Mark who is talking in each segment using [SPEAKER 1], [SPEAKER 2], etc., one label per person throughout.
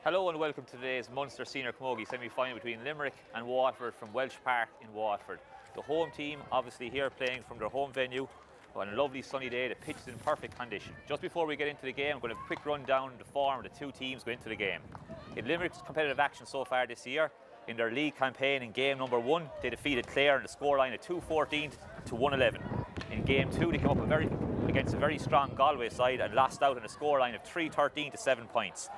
[SPEAKER 1] Hello and welcome to today's Munster Senior Camogie semi-final between Limerick and Waterford from Walsh Park in Waterford. The home team obviously here playing from their home venue on a lovely sunny day. The pitch is in perfect condition. Just before we get into the game, I'm going to have a quick run down the form of the two teams going into the game. In Limerick's competitive action so far this year, in their league campaign in game number 1, they defeated Clare on the scoreline of 2-14 to 1-11. In game 2, they came up against a very strong Galway side and lost out on a scoreline of 3-13 to 7 points.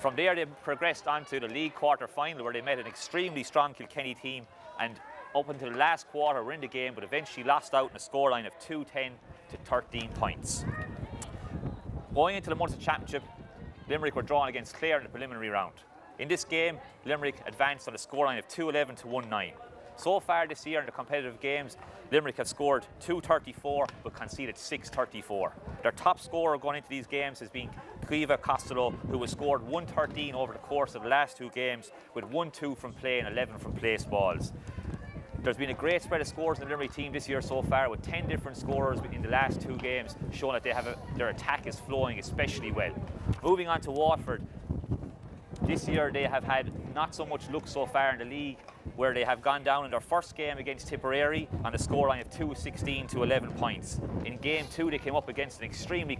[SPEAKER 1] From there, they progressed on to the league quarter-final where they met an extremely strong Kilkenny team, and up until the last quarter were in the game, but eventually lost out on a scoreline of 2-10 to 13 points. Going into the Munster Championship, Limerick were drawn against Clare in the preliminary round. In this game, Limerick advanced on a scoreline of 2-11 to 1-9. So far this year in the competitive games, Limerick have scored 234 but conceded 634. Their top scorer going into these games has been Caoimhe Costello, who has scored 113 over the course of the last 2 games with 1-2 from play and 11 from place balls. There's been a great spread of scores in the Limerick team this year so far, with 10 different scorers in the last 2 games, showing that their attack is flowing especially well. Moving on to Waterford, this year they have had not so much luck so far in the league, where they have gone down in their first game against Tipperary on a scoreline of 2-16 to 11 points. In game 2, they came up against an extremely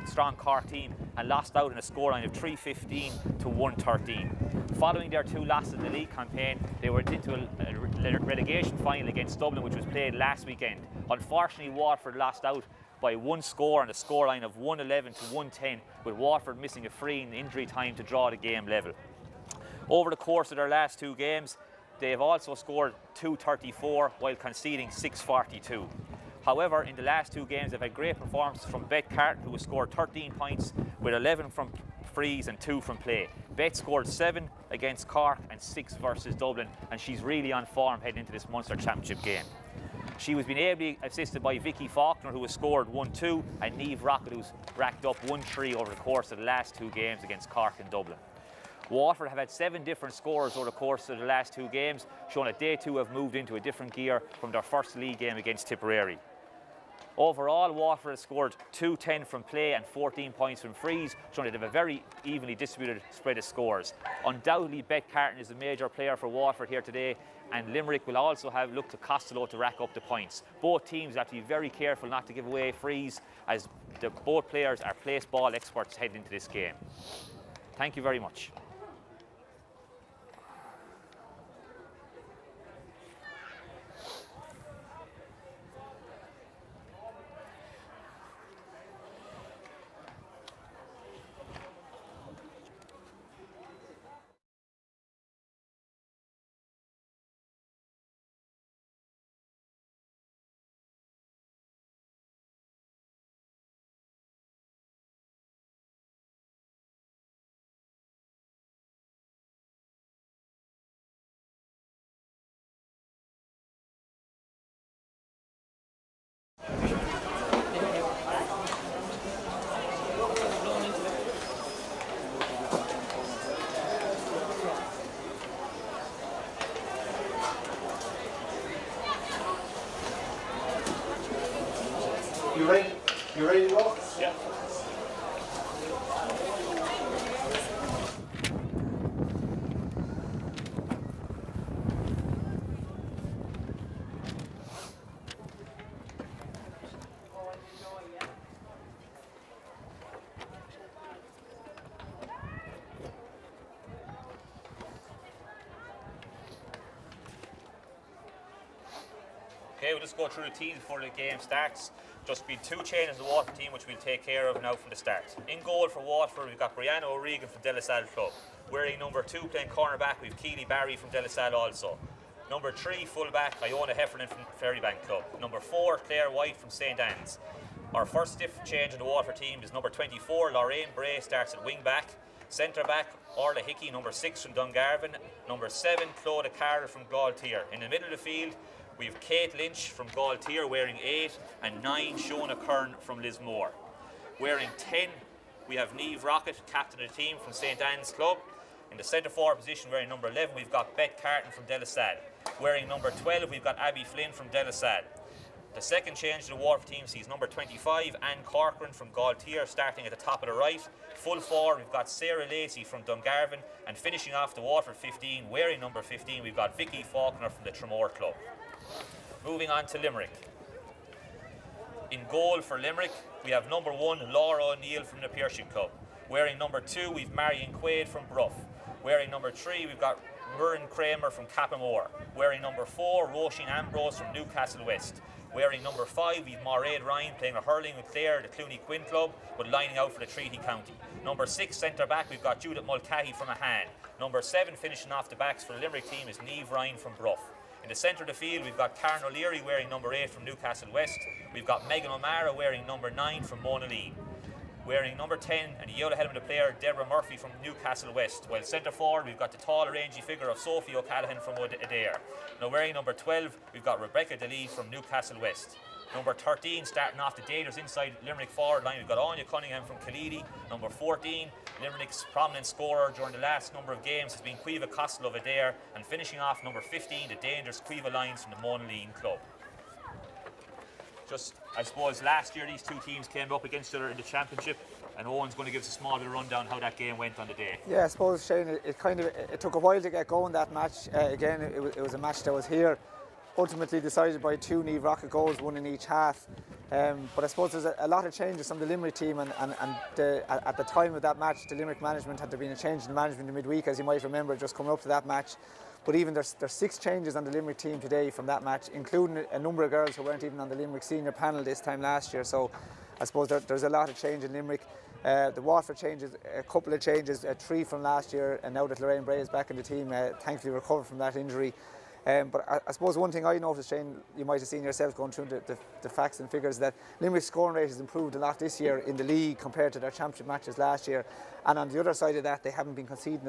[SPEAKER 1] strong Cork team and lost out on a scoreline of 3-15 to 1-13. Following their 2 losses in the league campaign, they went into a relegation final against Dublin, which was played last weekend. Unfortunately, Waterford lost out by 1 score on a scoreline of 1-11 to 1-10, with Waterford missing a free in injury time to draw the game level. Over the course of their last 2 games, they have also scored 234 while conceding 642. However, in the last 2 games, they've had great performances from Beth Carton, who has scored 13 points with 11 from frees and 2 from play. Beth scored 7 against Cork and 6 versus Dublin, and she's really on form heading into this Munster Championship game. She was being ably assisted by Vicky Faulkner, who has scored 1-2, and Niamh Rockett, who's racked up 1-3 over the course of the last 2 games against Cork and Dublin. Waterford have had 7 different scorers over the course of the last 2 games, showing that they too have moved into a different gear from their first league game against Tipperary. Overall, Waterford has scored 210 from play and 14 points from frees, showing that they have a very evenly distributed spread of scores. Undoubtedly, Beth Carton is a major player for Waterford here today, and Limerick will also have looked to Costello to rack up the points. Both teams have to be very careful not to give away frees, as both players are place ball experts heading into this game. Thank you very much.
[SPEAKER 2] You ready to go?
[SPEAKER 1] Yeah. Okay, we'll just go through the teams before the game starts. Just been 2 changes in the Waterford team, which we'll take care of now from the start. In goal for Waterford, we've got Brianna O'Regan from De La Salle Club. Wearing number 2, playing cornerback, we've Keely Barry from De La Salle also. Number 3, fullback, Iona Heffernan from Ferrybank Club. Number 4, Claire White from St Anne's. Our first stiff change in the Waterford team is number 24, Lorraine Bray, starts at wing back. Centre back, Orla Hickey, number 6 from Dungarvan. Number 7, Clodagh Carter from Galtier. In the middle of the field, we have Kate Lynch from Galtier wearing 8, and 9, Shona Kern from Lismore. Wearing 10, we have Niamh Rockett, captain of the team from St Anne's Club. In the centre forward position, wearing number 11, we've got Beth Carton from De La Salle. Wearing number 12, we've got Abby Flynn from De La Salle. The second change to the Waterford team sees number 25, Anne Corcoran from Galtier, starting at the top of the right. Full forward, we've got Sarah Lacey from Dungarvan, and finishing off the Waterford 15, wearing number 15, we've got Vicky Faulkner from the Tremor Club. Moving on to Limerick. In goal for Limerick, we have number 1, Laura O'Neill from the Pearshing Club. Wearing number 2, we've Marion Quaid from Bruff. Wearing number 3, we've got Murren Kramer from Cappamore. Wearing number 4, Roisin Ambrose from Newcastle West. Wearing number 5, we've Mairead Ryan playing a hurling with Clare, the Clooney Quinn Club, but lining out for the Treaty County. Number 6, centre back, we've got Judith Mulcahy from Ahan. Number 7, finishing off the backs for the Limerick team, is Niamh Ryan from Bruff. In the centre of the field, we've got Karen O'Leary wearing number 8 from Newcastle West. We've got Megan O'Mara wearing number 9 from Monaleen. Wearing number 10 and the yellow helmet player Deborah Murphy from Newcastle West. While centre forward, we've got the tall, rangy figure of Sophie O'Callaghan from Adair. Now wearing number 12, we've got Rebecca DeLee from Newcastle West. Number 13, starting off the daters inside Limerick forward line, we've got Anya Cunningham from Killeedy. Number 14, Limerick's prominent scorer during the last number of games has been Cueva Costello of Adair, and finishing off number 15, the dangerous Cueva Lions from the Monaleen Club. Just, I suppose, last year these two teams came up against each other in the championship, and Owen's going to give us a small bit of rundown how that game went on the day.
[SPEAKER 3] Yeah, I suppose, Shane, it took a while to get going, that match. Again, it was a match that was here, ultimately decided by 2 Niamh Rocket goals, 1 in each half. But I suppose there's a lot of changes from the Limerick team, and at the time of that match, the Limerick management had there been a change in the management in midweek, as you might remember, just coming up to that match. But even there's 6 changes on the Limerick team today from that match, including a number of girls who weren't even on the Limerick senior panel this time last year. So I suppose there's a lot of change in Limerick. The Waterford changes, a couple of changes, 3 from last year, and now that Lorraine Bray is back in the team, thankfully recovered from that injury. But I suppose one thing I noticed, Shane, you might have seen yourself going through the facts and figures, that Limerick's scoring rate has improved a lot this year in the league compared to their championship matches last year. And on the other side of that, they haven't been conceding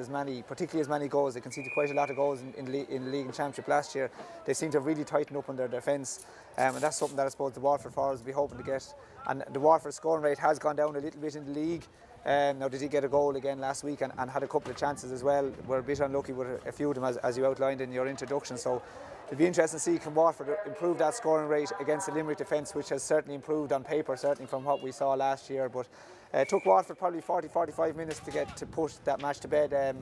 [SPEAKER 3] particularly as many goals. They conceded quite a lot of goals in the league and championship last year. They seem to have really tightened up on their defence. And that's something that I suppose the Waterford forwards will be hoping to get. And the Waterford scoring rate has gone down a little bit in the league. Now, did he get a goal again last week and had a couple of chances as well? We're a bit unlucky with a few of them, as you outlined in your introduction. So it'll be interesting to see can Waterford improve that scoring rate against the Limerick defence, which has certainly improved on paper, certainly from what we saw last year. But it took Waterford probably 40-45 minutes to push that match to bed. I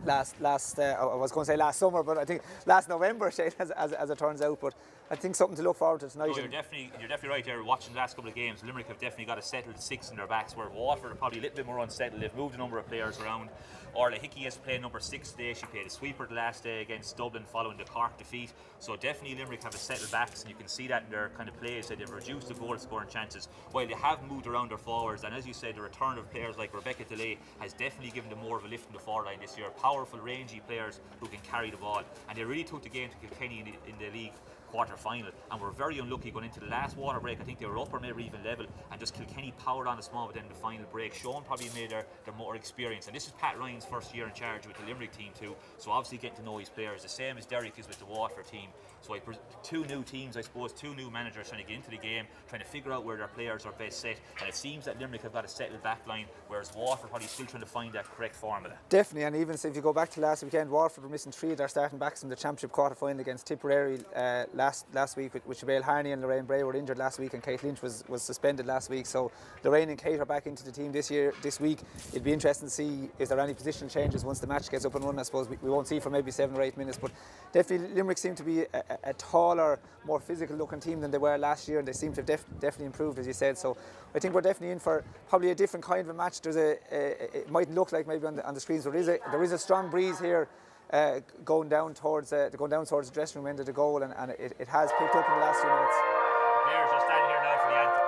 [SPEAKER 3] was going to say last summer, but I think last November, Shane, as it turns out. But I think something to look forward to tonight.
[SPEAKER 1] No, you're definitely right there. Watching the last couple of games, Limerick have definitely got a settled 6 in their backs, where Waterford are probably a little bit more unsettled. They've moved a number of players around. Orla Hickey has played number 6 today. She played a sweeper the last day against Dublin following the Cork defeat. So definitely Limerick have a settled backs, and you can see that in their kind of plays, that they've reduced the goal scoring chances while they have moved around their forwards. And as you said, the return of players like Rebecca DeLay has definitely given them more of a lift in the forward line this year. Powerful, rangy players who can carry the ball, and they really took the game to Kilkenny in the league quarter-final, and were very unlucky going into the last water break. I think they were up or maybe even level, and just Kilkenny powered on a small, but then the final break, Sean probably made their more experience. And this is Pat Ryan's first year in charge with the Limerick team too, so obviously getting to know his players, the same as Derek is with the Waterford team. So 2 new teams, I suppose, 2 new managers trying to get into the game, trying to figure out where their players are best set, and it seems that Limerick have got a settled back line, whereas Waterford probably still trying to find that correct formula.
[SPEAKER 3] Definitely, and even if you go back to last weekend, Waterford were missing 3 of their starting backs in the championship quarter-final against Tipperary last week, with Siobhan Harney and Lorraine Bray were injured last week, and Kate Lynch was suspended last week. So Lorraine and Kate are back into the team this week. It'll be interesting to see if there are any positional changes once the match gets up and running. I suppose we won't see for maybe 7 or 8 minutes, but definitely Limerick seem to be a taller, more physical looking team than they were last year, and they seem to have definitely improved, as you said. So I think we're definitely in for probably a different kind of a match. It mightn't look like maybe on the screens, but there is a strong breeze here going down towards the dressing room end of the goal, and it has picked up in the last few minutes.
[SPEAKER 1] The players are standing here now for the anthem.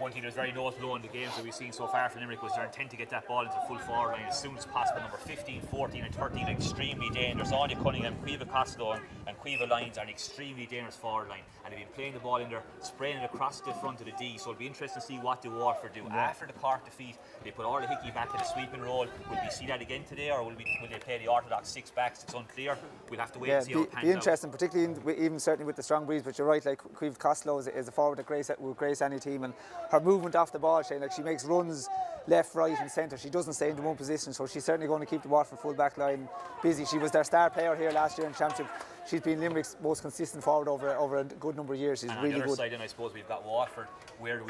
[SPEAKER 1] one thing that was very noticeable in the games that we've seen so far from Limerick was their intent to get that ball into the full forward line as soon as possible. Number 15, 14 and 13 extremely dangerous. Anya Cunningham, Quiva Costello and Quiva Lyons are an extremely dangerous forward line, and they've been playing the ball in there, spraying it across the front of the D, so it'll be interesting to see what do Waterford do. After the Cork defeat, they put Orla Hickey back in the sweeping role. Will we see that again today, or will they play the orthodox six backs? It's unclear. We'll have to wait and see how it pans
[SPEAKER 3] be interesting, particularly even certainly with the strong breeze, but you're right, like Quiva Costello is a forward that will grace any team, and her movement off the ball, Shane, like she makes runs left, right and centre. She doesn't stay in the one position, so she's certainly going to keep the Waterford full back line busy. She was their star player here last year in Championship. She's been Limerick's most consistent forward over a good number of years. She's really good.
[SPEAKER 1] On the other side, then I suppose we've got Waterford. Where do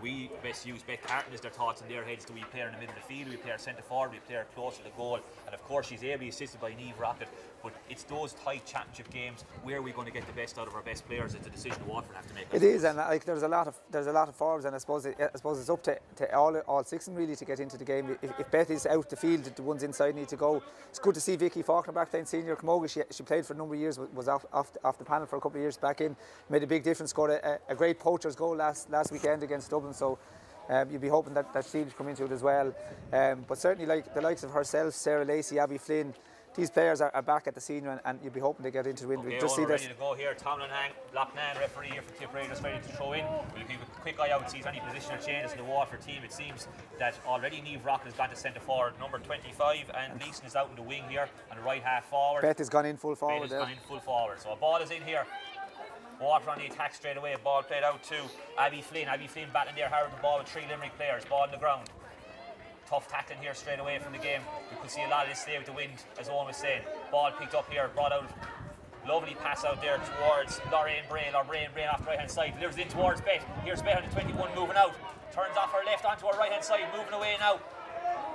[SPEAKER 1] we best use Beth Carton? Is their thoughts in their heads? Do we play her in the middle of the field? Do we play her centre forward? Do we play her close to the goal? And of course, she's ably assisted by Niamh Rocket. But it's those tight championship games where we're going to get the best out of our best players. It's a decision Waterford have to make.
[SPEAKER 3] It is, and like there's a lot of forwards, and I suppose it's up to all six of them really to get into the game. If Beth is out the field, the ones inside need to go. It's good to see Vicky Faulkner back playing senior camogie. She played for a number of years, was off the panel for a couple of years back in, made a big difference, scored a great poacher's goal last weekend against Dublin. So you'd be hoping that she'll come into it as well. But certainly, like the likes of herself, Sarah Lacey, Abby Flynn, these players are back at the senior, and you'll be hoping to get into the win.
[SPEAKER 1] Okay,
[SPEAKER 3] just see
[SPEAKER 1] ready to go here. Tomlin Loughnane, referee here for Tipperary, just ready to throw in. We'll keep a quick eye out, see if any positional changes in the Waterford team. It seems that already Niamh Rocket has gone to centre forward, number 25, and Leeson is out in the wing here on the right half forward.
[SPEAKER 3] Beth has gone in full forward.
[SPEAKER 1] Beth has gone in full forward. So a ball is in here. Waterford on the attack straight away. Ball played out to Abby Flynn. Abby Flynn battling there hard with the ball with three Limerick players. Ball on the ground. Tough tackling here straight away from the game. We could see a lot of this stay with the wind, as Owen was saying. Ball picked up here, brought out. Lovely pass out there towards Lorraine Bray. Lorraine Bray off the right hand side. Delivers in towards Beth. Here's Beth on the 21 moving out. Turns off her left onto her right hand side. Moving away now.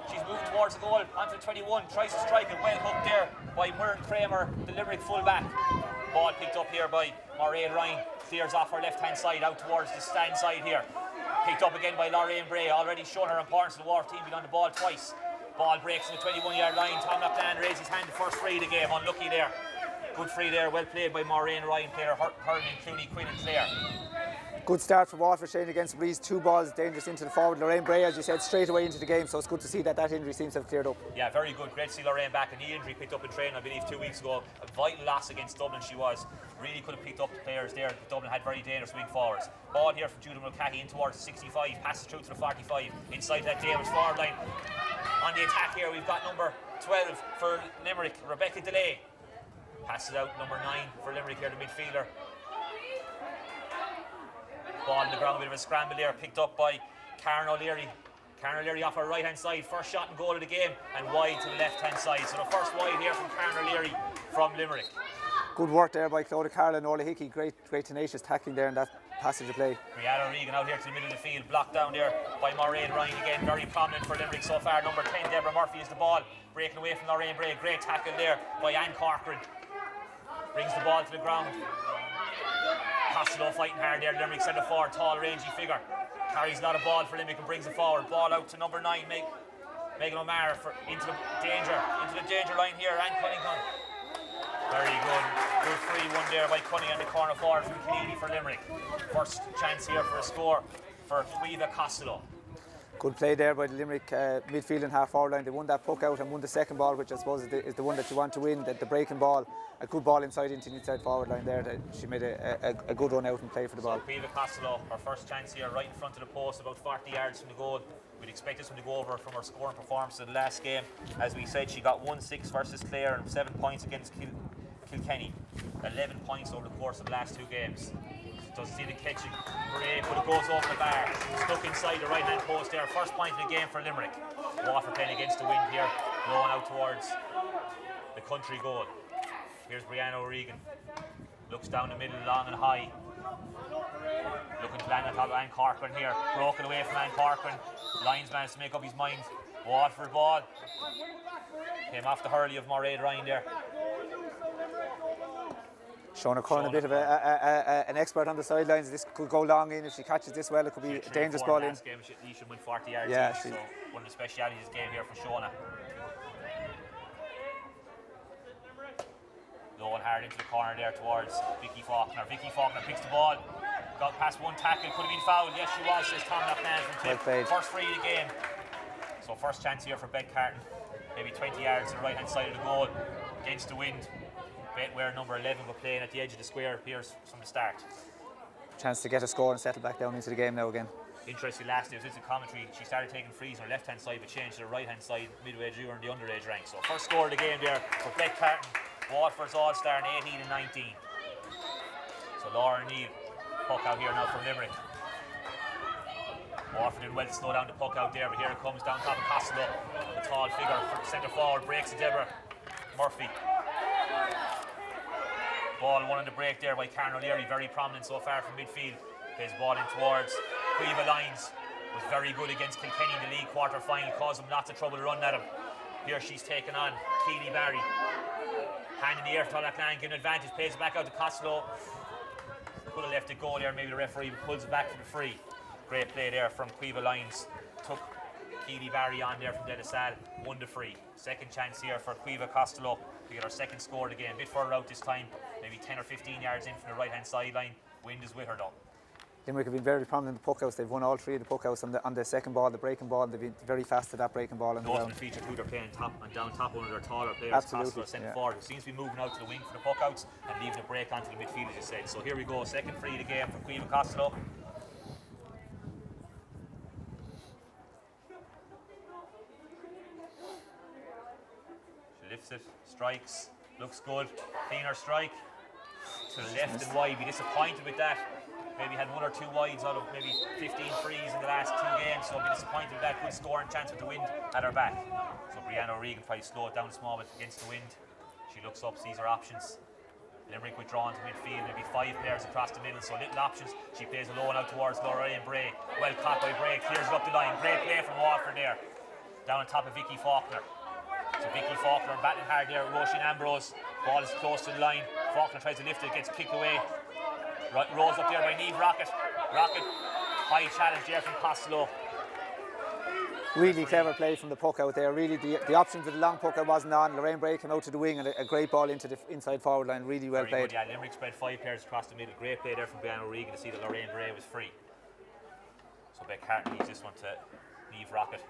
[SPEAKER 1] She's moving towards the goal onto the 21. Tries to strike it. Well hooked there by Myrne Kramer, the Limerick fullback. Ball picked up here by Maureen Ryan. Clears off her left hand side out towards the stand side here. Picked up again by Lorraine Bray, already shown her importance to the Waterford team, been on the ball twice. Ball breaks in the 21-yard line. Tom Loughnane raises his hand, the first free of the game, unlucky there. Good free there, well played by Maureen Ryan, player hurling Clooney, Quinn and Clare.
[SPEAKER 3] Good start for Waterford, Shane, against Breeze. 2 balls dangerous into the forward. Lorraine Bray, as you said, straight away into the game, so it's good to see that injury seems to have cleared up.
[SPEAKER 1] Yeah, very good. Great to see Lorraine back. A knee injury picked up in training, I believe, 2 weeks ago. A vital loss against Dublin she was. Really could have picked up the players there. Dublin had very dangerous wing forwards. Ball here from Judah Mulcahy in towards the 65. Passes through to the 45. Inside that Davis forward line. On the attack here, we've got number 12 for Limerick, Rebecca DeLay. Passes out number 9 for Limerick here, the midfielder. Ball on the ground, a bit of a scramble there, picked up by Karen O'Leary. Karen O'Leary off her right hand side, first shot and goal of the game, and wide to the left hand side. So the first wide here from Karen O'Leary from Limerick.
[SPEAKER 3] Good work there by Clodagh Carroll and Orla Hickey. Great tenacious tackling there in that passage of play.
[SPEAKER 1] Brianna Regan out here to the middle of the field, blocked down there by Maureen Ryan again, very prominent for Limerick so far. Number 10, Deborah Murphy is the ball, breaking away from Lorraine Bray. Great tackle there by Anne Corcoran. Brings the ball to the ground. Costello fighting hard there, Limerick centre forward, tall, rangy figure. Carries a lot of ball for Limerick and brings it forward. Ball out to number 9, Megan O'Mara into the danger line here, Anne Cunningham. Very good free one there by Cunningham, the corner forward from Keneally for Limerick. First chance here for a score for Quiva Costello.
[SPEAKER 3] Good play there by the Limerick midfield and half forward line. They won that puck out and won the second ball, which I suppose is the one that you want to win, the breaking ball. A good ball inside into the inside forward line there. She made a good run out and play for the ball.
[SPEAKER 1] So Quiva Costello, her first chance here, right in front of the post, about 40 yards from the goal. We'd expect this one to go over from her scoring performance in the last game. As we said, she got 1-6 versus Clare and 7 points against Kilkenny. 11 points over the course of the last 2 games. Doesn't see the catching break, but it goes over the bar. Stuck inside the right hand post there. First point of the game for Limerick. Waterford playing against the wind here, blowing out towards the country goal. Here's Brianna O'Regan. Looks down the middle, long and high. Looking to land on top of Anne Corcoran here. Broken away from Anne Corcoran. Lyons managed to make up his mind. Waterford ball. Came off the hurley of Maureen Ryan there.
[SPEAKER 3] Shona Curran, a bit of an expert on the sidelines. This could go long in. If she catches this well, it could be a dangerous ball in.
[SPEAKER 1] Last game, she should win 40 yards.
[SPEAKER 3] Yeah,
[SPEAKER 1] so one of the specialities of this game here for Shona. Low and hard into the corner there towards Vicky Faulkner. Vicky Faulkner picks the ball. Got past one tackle, could have been fouled. Yes, she was, says Tom McMahon from Tip.
[SPEAKER 3] Well played.
[SPEAKER 1] First free of the game. So first chance here for Bet Carton. Maybe 20 yards to the right hand side of the goal against the wind. Bet where number 11 were playing at the edge of the square appears from the start.
[SPEAKER 3] Chance to get a score and settle back down into the game now again.
[SPEAKER 1] Interesting last day was into commentary. She started taking frees on her left hand side but changed to the right hand side midway through in the underage rank. So first score of the game there for Bet Carton. Waterford's All-Star in 18 and 19. So Laura Neal, puck out here now from Limerick. Waterford did well to slow down the puck out there, but here it comes down top of Costello. A tall figure from centre forward, breaks to Deborah Murphy. Ball won on the break there by Karen O'Leary, very prominent so far from midfield. Plays ball in towards Cueva Lyons. Was very good against Kilkenny in the league quarter final, caused him lots of trouble running at him. Here she's taken on Keely Barry. Hand in the air for Tola Clan, giving advantage, plays it back out to Costello. Could have left it go there, maybe the referee pulls it back for the free. Great play there from Cueva Lyons. Took Keely Barry on there from De La Salle, won the free. Second chance here for Cueva Costello to get her second score of the game. A bit further out this time, maybe 10 or 15 yards in from the right hand sideline. Wind is with her though.
[SPEAKER 3] Limerick have been very prominent in the puckouts. They've won all three of the puckouts on the second ball, the breaking ball. They've been very fast at that breaking ball.
[SPEAKER 1] Nothing to feature too, they're playing top and down top, one of their taller players.
[SPEAKER 3] Absolutely,
[SPEAKER 1] Costello centre forward, who seems to be moving out to the wing for the puckouts and leaving a break onto the midfield, as you said. So here we go, second free of the game for Cueva Costello. She lifts it, strikes, looks good, cleaner strike. To the left and wide, be disappointed with that. Maybe had one or two wides out of maybe 15 frees in the last two games, so be disappointed with that. Good scoring chance with the wind at her back. So Brianna O'Regan probably slow it down a small bit against the wind. She looks up, sees her options. Limerick withdrawn to midfield, maybe 5 players across the middle, so little options. She plays a low one out towards Lorraine Bray. Well caught by Bray, clears it up the line. Great play from Waterford there. Down on top of Vicky Faulkner. So Vicky Faulkner battling hard there. Roisin Ambrose. Ball is close to the line. Faulkner tries to lift it, gets kicked away. Rolls up there by Niamh Rocket. Rocket, high challenge there from Costello.
[SPEAKER 3] Really clever play from the puck out there. Really, the options of the long puck out wasn't on. Lorraine Bray came out to the wing and a great ball into the inside forward line. Really well played.
[SPEAKER 1] Good, yeah, Limerick spread 5 players across the middle. Great play there from Brianna O'Regan to see that Lorraine Bray was free. So Bet Carton needs this one to Niamh Rocket.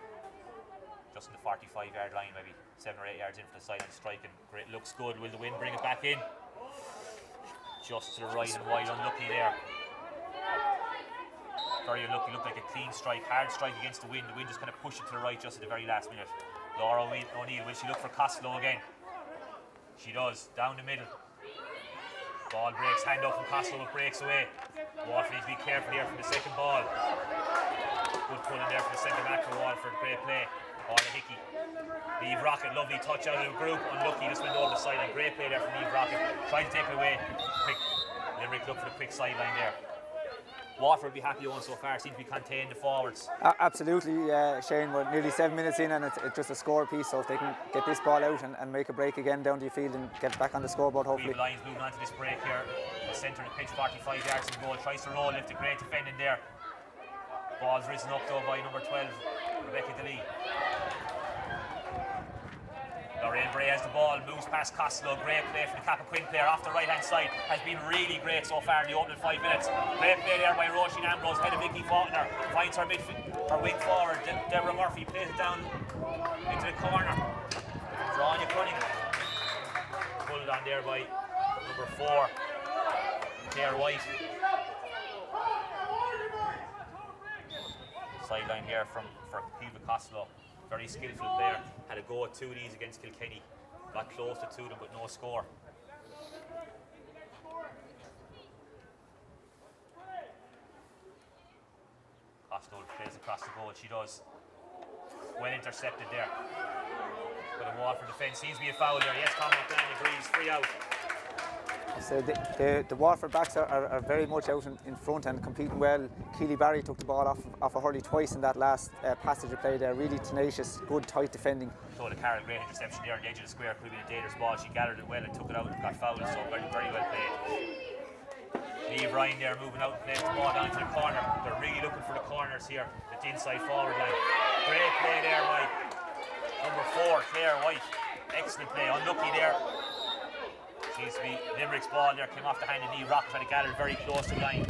[SPEAKER 1] Just in the 45-yard line, maybe 7 or 8 yards in for the silent striking. Great, looks good. Will the wind bring it back in? Just to the right and wide, unlucky there. Very unlucky, looked like a clean strike, hard strike against the wind. The wind just kind of pushed it to the right just at the very last minute. Laura O'Neill, will she look for Costello again? She does, down the middle. Ball breaks, hand up from Costello, breaks away. Waterford needs to be careful here from the second ball. Good pull in there from the centre back for Waterford, great play. Ball to Hickey. Niamh Rocket, lovely touch out of the group. Unlucky, just went over the sideline. Great play there from Niamh Rocket. Tried to take it away. Quick. Limerick look for the quick sideline there. Waterford will be happy on so far. Seem to be contained the forwards.
[SPEAKER 3] Absolutely, Shane. We're nearly 7 minutes in and it's just a score piece. So if they can get this ball out and make a break again down the field and get back on the scoreboard, hopefully.
[SPEAKER 1] Lions moving on to this break here. The centre of the pitch, 45 yards from goal. Tries to roll, lift a great defending there. Ball's risen up though by number 12, Rebecca DeLee. Lorraine Bray has the ball, moves past Costello. Great play from the Cappoquin player off the right hand side. Has been really great so far in the opening 5 minutes. Great play there by Roisin Ambrose, head of Vicky Faulkner. Finds her wing forward. Deborah Murphy plays it down into the corner. Drawing Cunningham. Pulled on there by number 4, Claire White. Sideline here for Cueva Costello. Very skillful player. Had a go at 2 of these against Kilkenny. Got close to 2 of them but no score. Costello plays across the goal, she does. Well intercepted there. But a Waterford defence seems to be a foul there. Yes, Tom McLean agrees, 3 out.
[SPEAKER 3] So the Waterford backs are very much out in front and competing well. Keely Barry took the ball off a hurley twice in that last passage of play there. Really tenacious, good, tight defending.
[SPEAKER 1] So the Carroll, great interception there on the edge of the square. Could have been a dangerous ball. She gathered it well and took it out and got fouled. So very, very well played. Niamh Ryan there moving out and playing the ball down to the corner. They're really looking for the corners here at the inside forward line. Great play there by number 4, Claire White. Excellent play. Unlucky there. Seems to be Limerick's ball there, came off the hand of Niamh Rock, trying to gather very close to the line.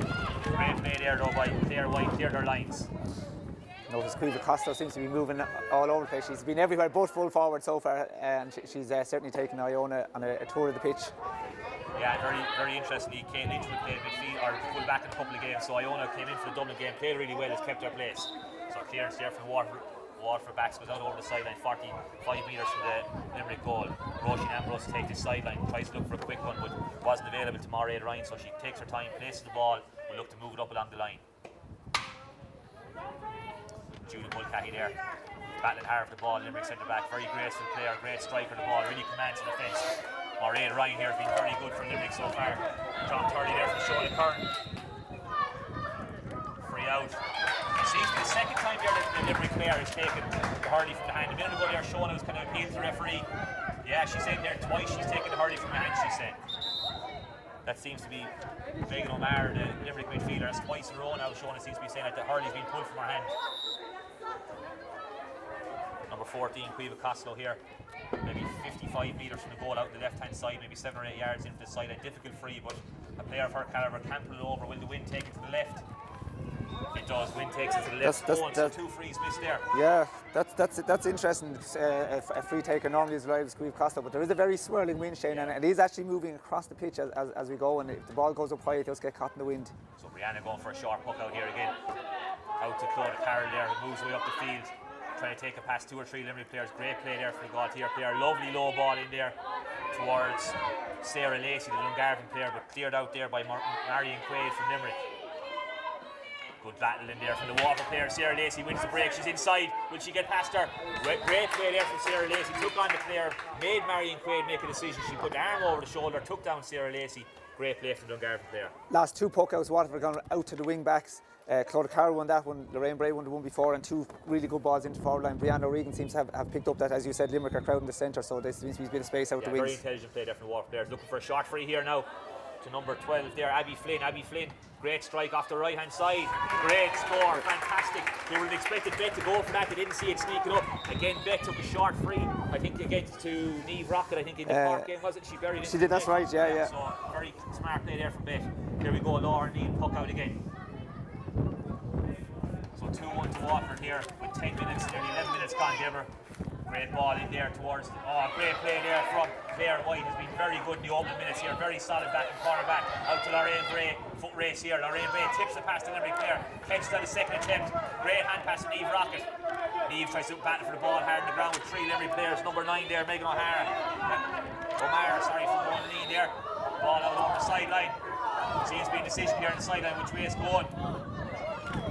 [SPEAKER 1] Great play there though by Claire White, cleared their lines.
[SPEAKER 3] Notice Caoimhe Costello seems to be moving all over the place. She's been everywhere, both full forward so far, and she's certainly taken Iona on a tour of the pitch.
[SPEAKER 1] Yeah, very interestingly, Kate Lynch will play midfield or full back in a couple of games, so Iona came in for the Dublin game, played really well, has kept their place. So clearance there from Waterford backs goes out over the sideline, 45 metres from the Limerick goal. Roisin Ambrose takes the sideline, tries to look for a quick one, but wasn't available to Mairead Ryan, so she takes her time, places the ball, will look to move it up along the line. Julie Mulcahy there, battling hard for the ball. Limerick centre back, very graceful player, great striker. The ball really commands the defence. Mairead Ryan here has been very good for Limerick so far. John Turley there from Sean Curran. Free out. It seems to be the second time there that the Limerick player has taken the hurley from the hand. A minute ago there, Sean was kind of appealed to the referee. Yeah, she's saying there twice she's taken the hurley from the hand, she said. That seems to be Megan O'Mara, the Limerick midfielder. That's twice in a row now. Sean seems to be saying that the hurley's been pulled from her hand. Number 14, Caoimhe Costello here, maybe 55 metres from the goal out the left-hand side, maybe 7 or 8 yards into the sideline. Difficult free, but a player of her calibre can pull it over. Will the wind take it to the left? It does. Wind takes it to the left. So 2 frees missed there.
[SPEAKER 3] Yeah, that's interesting. A free taker normally is reliable as Caoimhe Costello, but there is a very swirling wind, Shane, and it is actually moving across the pitch as we go. And if the ball goes up high, it does get caught in the wind.
[SPEAKER 1] So Brianna going for a short puck out here again. Out to Claudia Carroll there, who moves way up the field. Trying to take it past 2 or 3 Limerick players. Great play there for the Galtier player. Lovely low ball in there towards Sarah Lacey, the Dungarvan player, but cleared out there by Marion Quaid from Limerick. Good battle in there from the Waterford player. Sarah Lacey wins the break. She's inside. Will she get past her? Great play there from Sarah Lacey. Took on the player, made Marion Quaid make a decision. She put the arm over the shoulder, took down Sarah Lacey. Great play from the Dungarvan player.
[SPEAKER 3] Last 2 puck outs, Waterford gone out to the wing backs. Claudia Carroll won that one, Lorraine Bray won the one before, and 2 really good balls into forward line. Brianna O'Regan seems to have picked up that, as you said, Limerick are crowding the centre, so there seems to be a bit of space out the wings.
[SPEAKER 1] Very intelligent play there from the Waterford players. Looking for a short free here now to number 12 there, Abby Flynn. Abby Flynn, great strike off the right hand side. Great score, fantastic. They would have expected Bet to go for that. They didn't see it sneaking up. Again, Bet took a short free, I think against to Niamh Rocket, I think in the Cork game, was it? She buried it.
[SPEAKER 3] She did, that's right, yeah.
[SPEAKER 1] So very smart play there from Bet. Here we go, Laura Neal, puck out again. So 2-1 to Waterford here with 10 minutes, nearly 11 minutes gone, Deborah. Great ball in there towards, great play there from Claire White. Has been very good in the opening minutes here, very solid back and corner back. Out to Lorraine Bray, foot race here. Lorraine Bray tips the pass to Limerick player, catches on the second attempt. Great hand pass to Niamh Rocket. Niamh tries to battle for the ball hard on the ground with 3 Limerick players. Number 9 there, Megan O'Mara, sorry, from one lead there. Ball out over the sideline. Seems to be a decision here on the sideline which way it's going.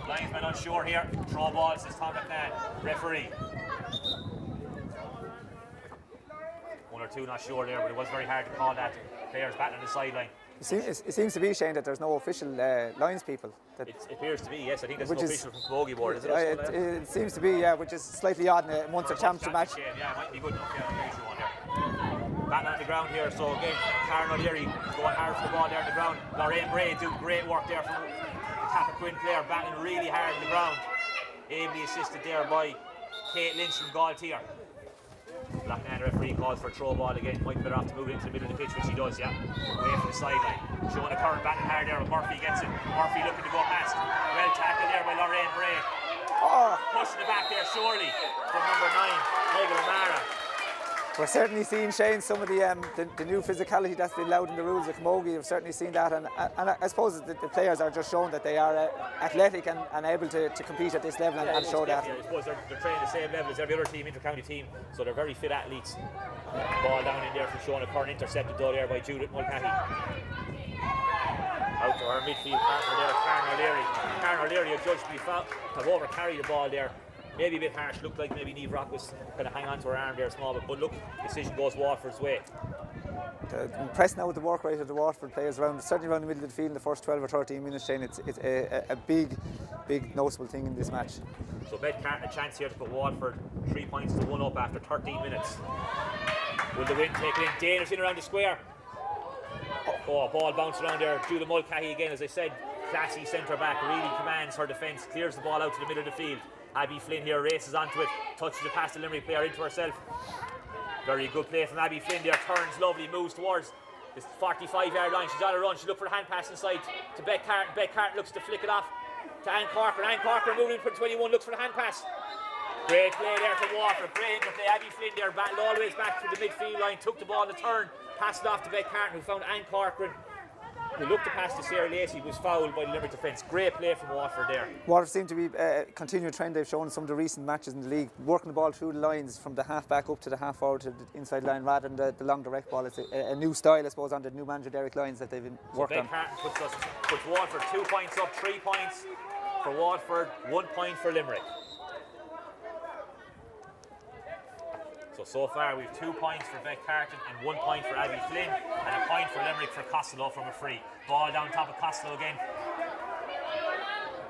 [SPEAKER 1] Linesman unsure here. Throw ball, says Tom McNair. Referee. 1 or 2 not sure there, but it was very hard to call that. Players battling the sideline.
[SPEAKER 3] It seems to be, Shane, that there's no official lines people.
[SPEAKER 1] It appears to be, yes. I think that's an official from Camogie board, is it?
[SPEAKER 3] It seems to be, yeah, which is slightly odd in a Munster championship match.
[SPEAKER 1] Yeah, it might be good enough, yeah, unusual one there. Battling on the ground here, so again, Karen O'Leary going hard for the ball there on the ground. Lorraine Bray doing great work there from the Cappoquin player, battling really hard on the ground. Ably assisted there by Kate Lynch from Galtier. Blackman referee calls for a throw ball again. Might be better off to move it into the middle of the pitch, which he does, yeah. Away from the sideline. Showing a current battling hard there, but Murphy gets it. Murphy looking to go past. Well tackled there by Lorraine Bray. Pushing it back there, surely, from number 9, Megan O'Mara.
[SPEAKER 3] We're certainly seeing, Shane, some of the new physicality that's been allowed in the rules of Camogie. We've certainly seen that, and I suppose the players are just showing that they are athletic and able to compete at this level and show that.
[SPEAKER 1] I suppose they're training the same level as every other team, inter-county team, so they're very fit athletes. Ball down in there from Sean Curran, intercepted though there by Judith Mulcahy. Out to her midfield partner there, Karen O'Leary. Karen O'Leary, a judge to be found, have over-carried the ball there. Maybe a bit harsh, looked like maybe Niamh Rock was going to hang on to her arm there small, but look, decision goes Waterford's way.
[SPEAKER 3] Impressed now with the work rate of the Waterford players certainly around the middle of the field in the first 12 or 13 minutes, Shane. It's a big noticeable thing in this match.
[SPEAKER 1] So Bedcart a chance here to put Waterford 3 points to 1 up after 13 minutes. Will the wind take it in? Dana's in around the square. Ball bounced around there. Judah Mulcahy again, as I said, classy centre back, really commands her defence, clears the ball out to the middle of the field. Abby Flynn here races onto it, touches it past the Limerick player into herself. Very good play from Abby Flynn there, turns lovely, moves towards This 45-yard line, she's on a run. She looked for a hand pass inside to Beck Carton. Beck Carton looks to flick it off to Anne Corcoran. Anne Corcoran moving for 21, looks for the hand pass. Great play there from Waterford. Great play. Abby Flynn there, battled all the way back to the midfield line, took the ball on the turn, passed it off to Beck Carton, who found Anne Corcoran, who looked to pass to Sarah Lacey, who was fouled by the Limerick defence. Great play from Waterford there.
[SPEAKER 3] Waterford seem to be a continuing trend they've shown in some of the recent matches in the league, working the ball through the lines from the half back up to the half forward to the inside line rather than the long direct ball. It's a new style, I suppose, under the new manager Derek Lyons that they've been working on.
[SPEAKER 1] So Beck Carton puts Waterford 2 points up, 3 points for Waterford, 1 point for Limerick. So far we've 2 points for Beck Carton and 1 point for Abby Flynn and a point for Limerick for Costello from a free. Ball down top of Costello again.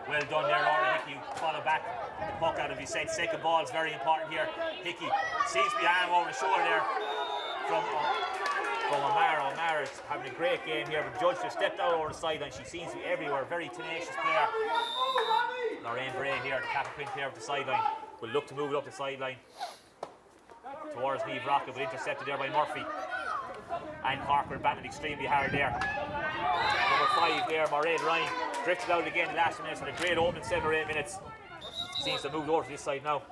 [SPEAKER 1] Well done there, Laura Hickey. Follow back the puck out of his set. Second ball is very important here. Hickey seems to be arm over the shoulder there from O'Mara. O'Mara's having a great game here, but Judge just stepped out over the sideline. She seems to be everywhere. Very tenacious player. Lorraine Bray here, the cap print player of the sideline, will look to move it up the sideline towards Niamh Rocket, but intercepted there by Murphy. And Corcoran batted extremely hard there. Number 5 there, Mairead Ryan, drifted out again the last minutes, and a great opening 7 or 8 minutes. Seems to move over to this side now.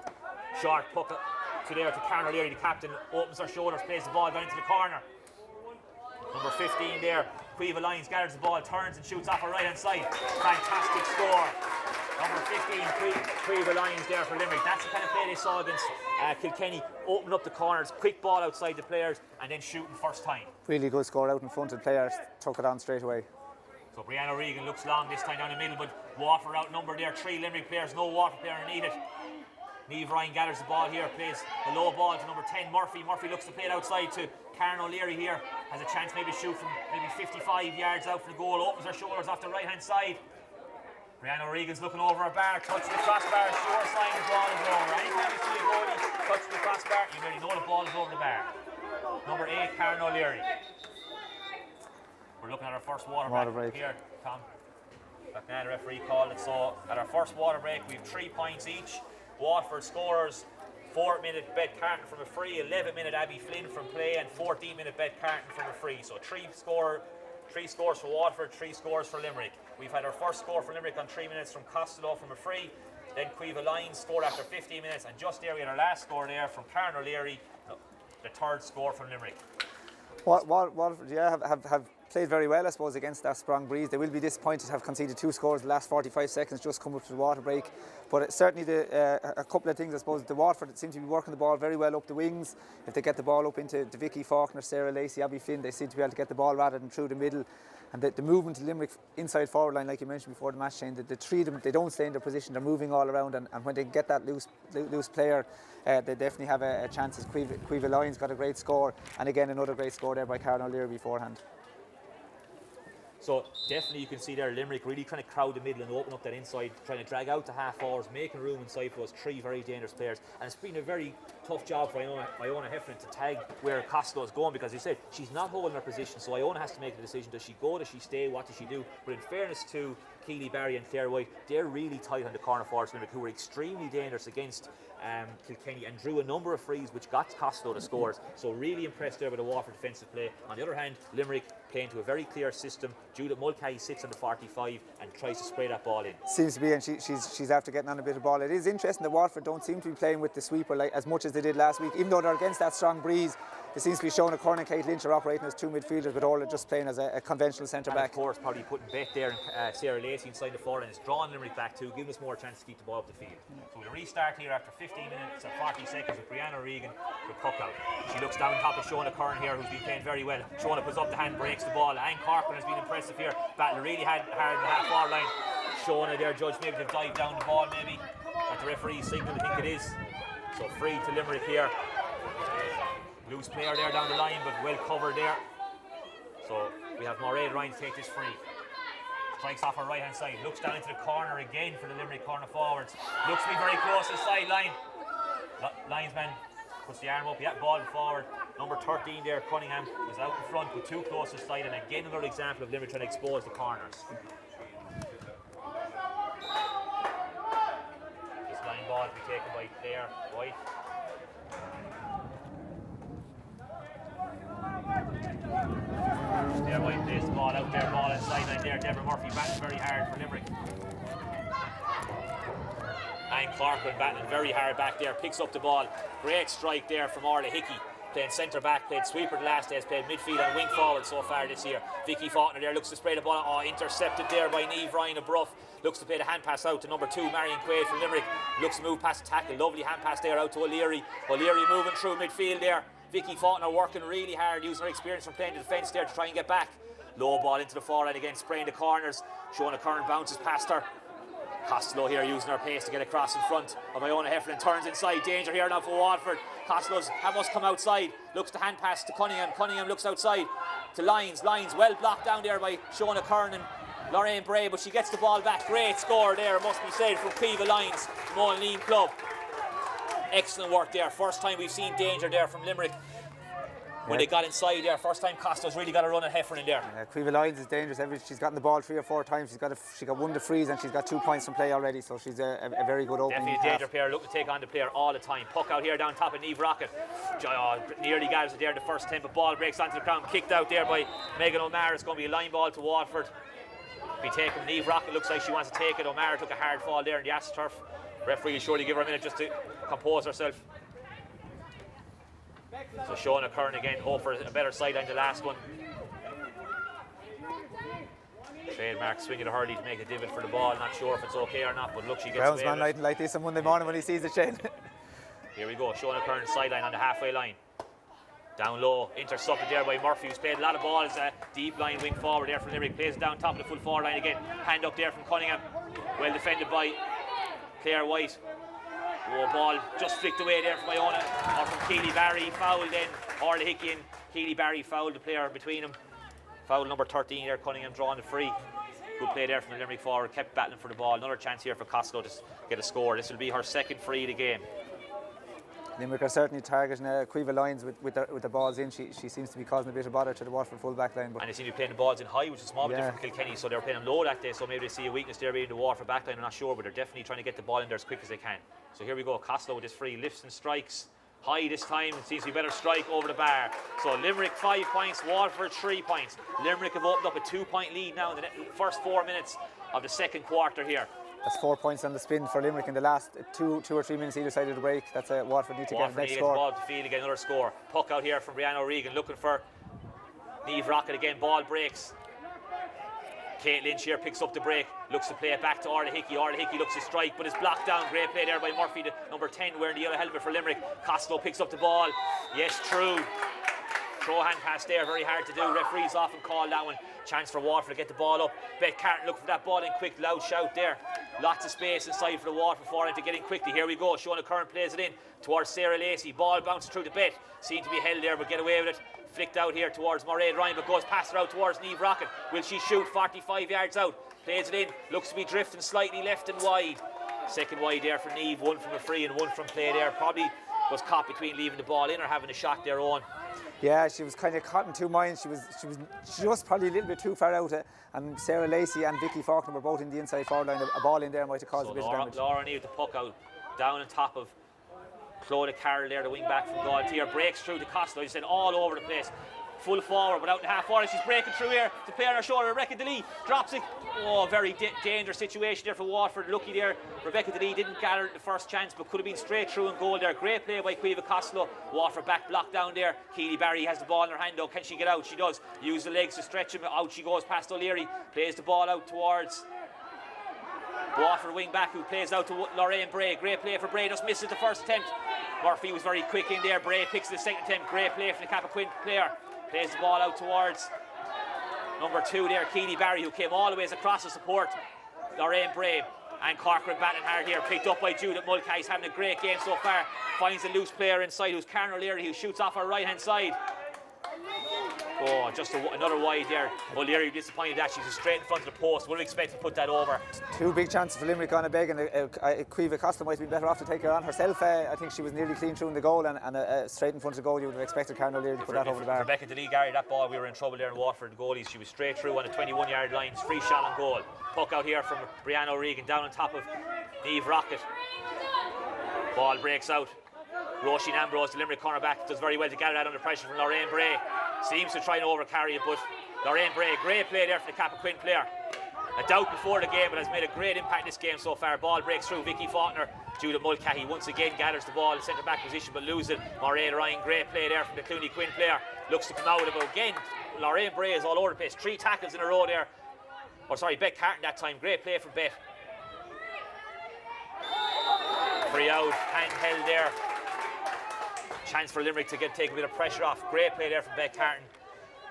[SPEAKER 1] Short puck to Karen O'Leary, the captain, opens her shoulders, plays the ball down into the corner. Number 15 there, Quiva Lyons gathers the ball, turns and shoots off her right hand side. Fantastic score. Number 15, Quiva Lyons there for Limerick. That's the kind of play they saw against Kilkenny. Open up the corners, quick ball outside the players, and then shooting first time.
[SPEAKER 3] Really good score out in front of the players, took it on straight away.
[SPEAKER 1] So Brianna Regan looks long this time down the middle, but Waterford outnumbered there. 3 Limerick players, no Waterford player underneath it. Niamh Ryan gathers the ball here, plays a low ball to number 10, Murphy. Murphy looks to play it outside to Karen O'Leary here. Has a chance maybe to shoot from maybe 55 yards out from the goal. Opens her shoulders off the right hand side. Brianna Regan's looking over her bar, touching the crossbar, sure sign the ball is over. Anytime you see a goalie touching the crossbar, you really know the ball is over the bar. Number 8, Karen O'Leary. We're looking at our first water break here, Tom. The referee called it. So at our first water break, we have 3 points each. Waterford scorers 4-minute Beck Carton from a free, 11-minute Abby Flynn from play, and 14-minute Beck Carton from a free. So 3 scores for Waterford, 3 scores for Limerick. We've had our first score for Limerick on 3 minutes from Costello from a free. Then Quiva Lyons scored after 15 minutes, and just there we had our last score there from Karen O'Leary, the 3rd score from Limerick.
[SPEAKER 3] Waterford, yeah, have played very well, I suppose, against that strong breeze. They will be disappointed to have conceded 2 scores in the last 45 seconds, just come up to the water break. But certainly a couple of things, I suppose. The Waterford seem to be working the ball very well up the wings. If they get the ball up into Vicky Faulkner, Sarah Lacey, Abby Flynn, they seem to be able to get the ball rather than through the middle. And the movement to Limerick inside forward line, like you mentioned before the match, Shane, the 3 of them, they don't stay in their position, they're moving all around, and when they get that loose player, they definitely have a chance. As Quiva Lyons got a great score, and again another great score there by Karen O'Leary beforehand.
[SPEAKER 1] So definitely you can see there Limerick really trying to crowd the middle and open up that inside, trying to drag out the half forwards, making room inside for those 3 very dangerous players. And it's been a very tough job for Iona Heffernan to tag where Costello is going, because he said she's not holding her position, so Iona has to make the decision. Does she go, does she stay, what does she do? But in fairness to Keely Barry and Claire White, they're really tight on the corner forwards Limerick, who were extremely dangerous against Kilkenny and drew a number of frees which got Costello the scores. So really impressed there with the Waterford defensive play. On the other hand, Limerick playing to a very clear system. Judith Mulcahy sits on the 45 and tries to spray that ball in.
[SPEAKER 3] Seems to be, and she's after getting on a bit of ball. It is interesting that Waterford don't seem to be playing with the sweeper like as much as they did last week, even though they're against that strong breeze. It seems to be showing a Corn and Kate Lynch are operating as 2 midfielders, but Orla just playing as a conventional centre back.
[SPEAKER 1] Of course, probably putting Beck there and Sarah Lacey inside the forward, and it's drawing Limerick back too, giving us more chance to keep the ball up the field. So we'll restart here after 15 minutes and 40 seconds with Brianna Regan with puck out. She looks down top of Shona Curran here, who's been playing very well. Shona puts up the hand, breaks the ball. Anne Corcoran has been impressive here, battling really hard in the half forward line. Shona there, Judge maybe to dive down the ball maybe. At the referee's signal, I think it is. So free to Limerick here. Loose player there down the line, but well covered there. So we have Mairead Ryan to take this free. Strikes off her right hand side, looks down into the corner again for the Limerick corner forwards. Looks to be very close to the sideline. Linesman puts the arm up, yeah, ball forward. Number 13 there, Cunningham, was out in front, but too close to the side, and again another example of Limerick trying to expose the corners. This line ball to be taken by Claire White. out there, ball inside line there. Deborah Murphy batting very hard for Limerick. And Corcoran batting very hard back there, picks up the ball. Great strike there from Orla Hickey. Playing centre back, played sweeper the last days, played midfield and wing forward so far this year. Vicky Faulkner there looks to spray the ball. Oh, intercepted there by Niamh Ryan of Bruff. Looks to play the hand pass out to number 2, Marion Quaid from Limerick. Looks to move past the tackle. Lovely hand pass there out to O'Leary. O'Leary moving through midfield there. Vicky Faulkner working really hard, using her experience from playing the defence there to try and get back. Low ball into the forehand again, spraying the corners. Shona Curran bounces past her. Costello here using her pace to get across in front of Iona Heffernan, turns inside, danger here now for Waterford. Costello's must come outside, looks to hand pass to Cunningham. Cunningham looks outside to Lyons. Lyons well blocked down there by Shona Curran and Lorraine Bray, but she gets the ball back. Great score there, must be said, from Cueva Lyons, Moline Club. Excellent work there. First time we've seen danger there from Limerick. When they got inside there, first time Costello's really got a run at Heffernan there.
[SPEAKER 3] Cueva Lyons is dangerous. She's gotten the ball 3 or 4 times. She got 1 to freeze and she's got 2 points from play already. So she's a very good opening.
[SPEAKER 1] Definitely a danger player. Looking to take on the player all the time. Puck out here down top of Niamh Rocket. Nearly gathers it there in the first attempt, but ball breaks onto the ground. Kicked out there by Megan O'Mara. It's going to be a line ball to Waterford. Be taken. Niamh Rocket looks like she wants to take it. O'Mara took a hard fall there in the AstroTurf. Referee will surely give her a minute just to compose herself. So Shona Curran again, hope for a better sideline than the last one. Trademark swing of the hurley to make a divot for the ball. Not sure if it's okay or not, but look, she gets away
[SPEAKER 3] Groundsman lighting like this on Monday morning when he sees it, Shane.
[SPEAKER 1] Here we go, Shona Curran sideline on the halfway line. Down low, intercepted there by Murphy, who's played a lot of balls. Deep line wing forward there from Limerick. Plays it down top of the full forward line again. Hand up there from Cunningham. Well defended by Claire White. Oh, ball just flicked away there from Iona, or from Keely Barry. Foul then, Orla Hickey and Keely Barry fouled the player between them. Foul number 13 there, Cunningham drawing the free. Good play there from the Limerick forward, kept battling for the ball. Another chance here for Costello to get a score. This will be her second free of the game.
[SPEAKER 3] Limerick are certainly targeting Cueva Lyons with the balls in. She seems to be causing a bit of bother to the Waterford full back line. But
[SPEAKER 1] and they seem to be playing the balls in high, which is a small bit different from Kilkenny, so they're playing them low that day, so maybe they see a weakness there being the Waterford back line. I'm not sure, but they're definitely trying to get the ball in there as quick as they can. So here we go, Costello with this free, lifts and strikes. High this time, it seems to be better strike over the bar. So Limerick 5 points, Waterford 3 points. Limerick have opened up a 2-point lead now in the first 4 minutes of the second quarter here.
[SPEAKER 3] That's 4 points on the spin for Limerick in the last 2 or 3 minutes either side of the break. That's Waterford need to get the next score.
[SPEAKER 1] Ball to field again, another score. Puck out here from Brianna O'Regan, looking for Niamh Rocket again. Ball breaks. Kate Lynch here picks up the break, looks to play it back to Orla Hickey. Orla Hickey looks to strike, but it's blocked down. Great play there by Murphy, the number 10, wearing the yellow helmet for Limerick. Costello picks up the ball. Yes, true. Throw hand pass there, very hard to do. Referees often call that one. Chance for Waterford to get the ball up. Beth Carton looking for that ball in quick, loud shout there. Lots of space inside for the Waterford forward to get in quickly. Here we go, Shona Curran plays it in towards Sarah Lacey. Ball bounces through the Beth. Seemed to be held there, but get away with it. Flicked out here towards Mairead Ryan, but goes past her out towards Niamh Rocket. Will she shoot 45 yards out? Plays it in, looks to be drifting slightly left and wide. Second wide there for Niamh, one from a free and one from play there. Probably was caught between leaving the ball in or having a shot their own.
[SPEAKER 3] Yeah, she was kind of caught in 2 minds. She was just probably a little bit too far out. And Sarah Lacey and Vicky Faulkner were both in the inside forward line. A ball in there might have caused a bit of damage.
[SPEAKER 1] Laura needed the puck out, down on top of Claudia Carroll there, the wing back from Galtier. Breaks through the Costello, he's all over the place. Full forward, but out in half forward. She's breaking through here to play on her shoulder. Rebecca DeLee drops it. Oh, very dangerous situation there for Waterford. Lucky there, Rebecca DeLee didn't gather the first chance, but could have been straight through and goal there. Great play by Cueva Costello. Waterford back block down there. Keely Barry has the ball in her hand though. Can she get out? She does. Use the legs to stretch him. Out she goes past O'Leary. Plays the ball out towards Waterford wing back, who plays out to Lorraine Bray. Great play for Bray, just misses the first attempt. Murphy was very quick in there. Bray picks the second attempt. Great play from the Cappoquin player. Plays the ball out towards number 2 there, Keely Barry, who came all the ways across to support Lorraine Bray. And Corcoran batting hard here, picked up by Judith Mulcahy. He's having a great game so far. Finds a loose player inside, who's Karen O'Leary, who shoots off her right hand side. Oh, just another wide there. O'Leary disappointed that she's straight in front of the post. Would have expected to put that over. 2
[SPEAKER 3] big chances for Limerick on a beg, and Cueva Costello might have been better off to take her on herself. I think she was nearly clean through in the goal, and straight in front of the goal. You would have expected Karen O'Leary to put that over the bar.
[SPEAKER 1] Rebecca DeLee carried that ball. We were in trouble there in Waterford. The goalies. She was straight through on the 21-yard line. Free shot on goal. Puck out here from Brianna O'Regan, down on top of Niamh Rocket. Ball breaks out. Roisin Ambrose, the Limerick cornerback, does very well to gather that under pressure from Lorraine Bray. Seems to try and overcarry it, but Lorraine Bray, great play there for the Cappoquin player. A doubt before the game, but has made a great impact in this game so far. Ball breaks through. Vicky Faulkner, Judith Mulcahy once again gathers the ball in centre back position but loses it. Maureen Ryan, great play there from the Clooney Quinn player. Looks to come out of it again. Lorraine Bray is all over the place. 3 tackles in a row there. Oh, sorry, Beck Carton that time. Great play from Beck. Free out, hand held there. Chance for Limerick to take a bit of pressure off. Great play there from Beck Carton.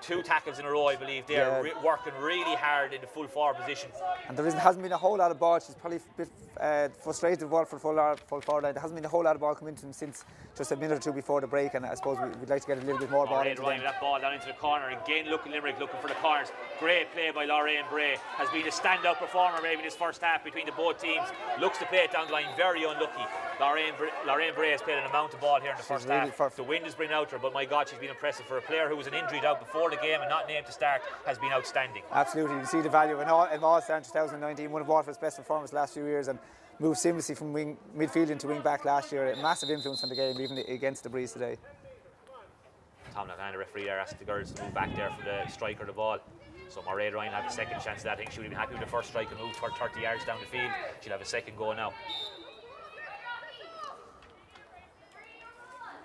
[SPEAKER 1] 2 tackles in a row, I believe. They're working really hard in the full forward position.
[SPEAKER 3] And there hasn't been a whole lot of ball. She's probably a bit frustrated with Waterford full forward line. There hasn't been a whole lot of ball coming into them since just a minute or two before the break, and I suppose we'd like to get a little bit more ball into them.
[SPEAKER 1] That ball down into the corner. Again, Limerick looking for the corners. Great play by Lorraine Bray. Has been a standout performer maybe this first half between the both teams. Looks to play it down the line. Very unlucky. Lorraine Bray has played an amount of ball here in the first half. The wind is bringing out her, but my God, she's been impressive for a player who was an injury out before the game and not named to start. Has been outstanding.
[SPEAKER 3] Absolutely, you see the value in All-Star in 2019, one of Waterford's best performances the last few years, and moved seamlessly from midfield into wing back last year. A massive influence on the game, even against the Breeze today.
[SPEAKER 1] Tom Levin, the referee there, asked the girls to move back there for the striker of the ball. So Mairead Ryan have a second chance of that. I think she would have been happy with the first strike and move 30 yards down the field. She'll have a second go now.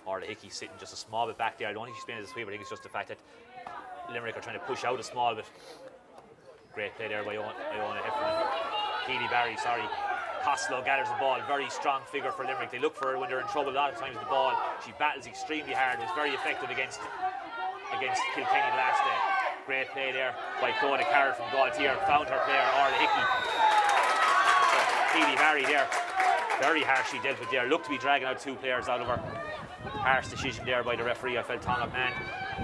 [SPEAKER 1] Orla Hickey sitting just a small bit back there. I don't think she's playing as a sweeper. I think it's just the fact that Limerick are trying to push out a small bit. Great play there by Iona Heffernan. Keely Barry, Costello gathers the ball. Very strong figure for Limerick. They look for her when they're in trouble a lot of times with the ball. She battles extremely hard. Was very effective against Kilkenny last day. Great play there by Clodagh Carroll from Galtier. Found her player, Orla Hickey. So, Keely Barry there. Very harshly dealt with there. Looked to be dragging out 2 players out of her. Harsh decision there by the referee. I felt Tom McMahon.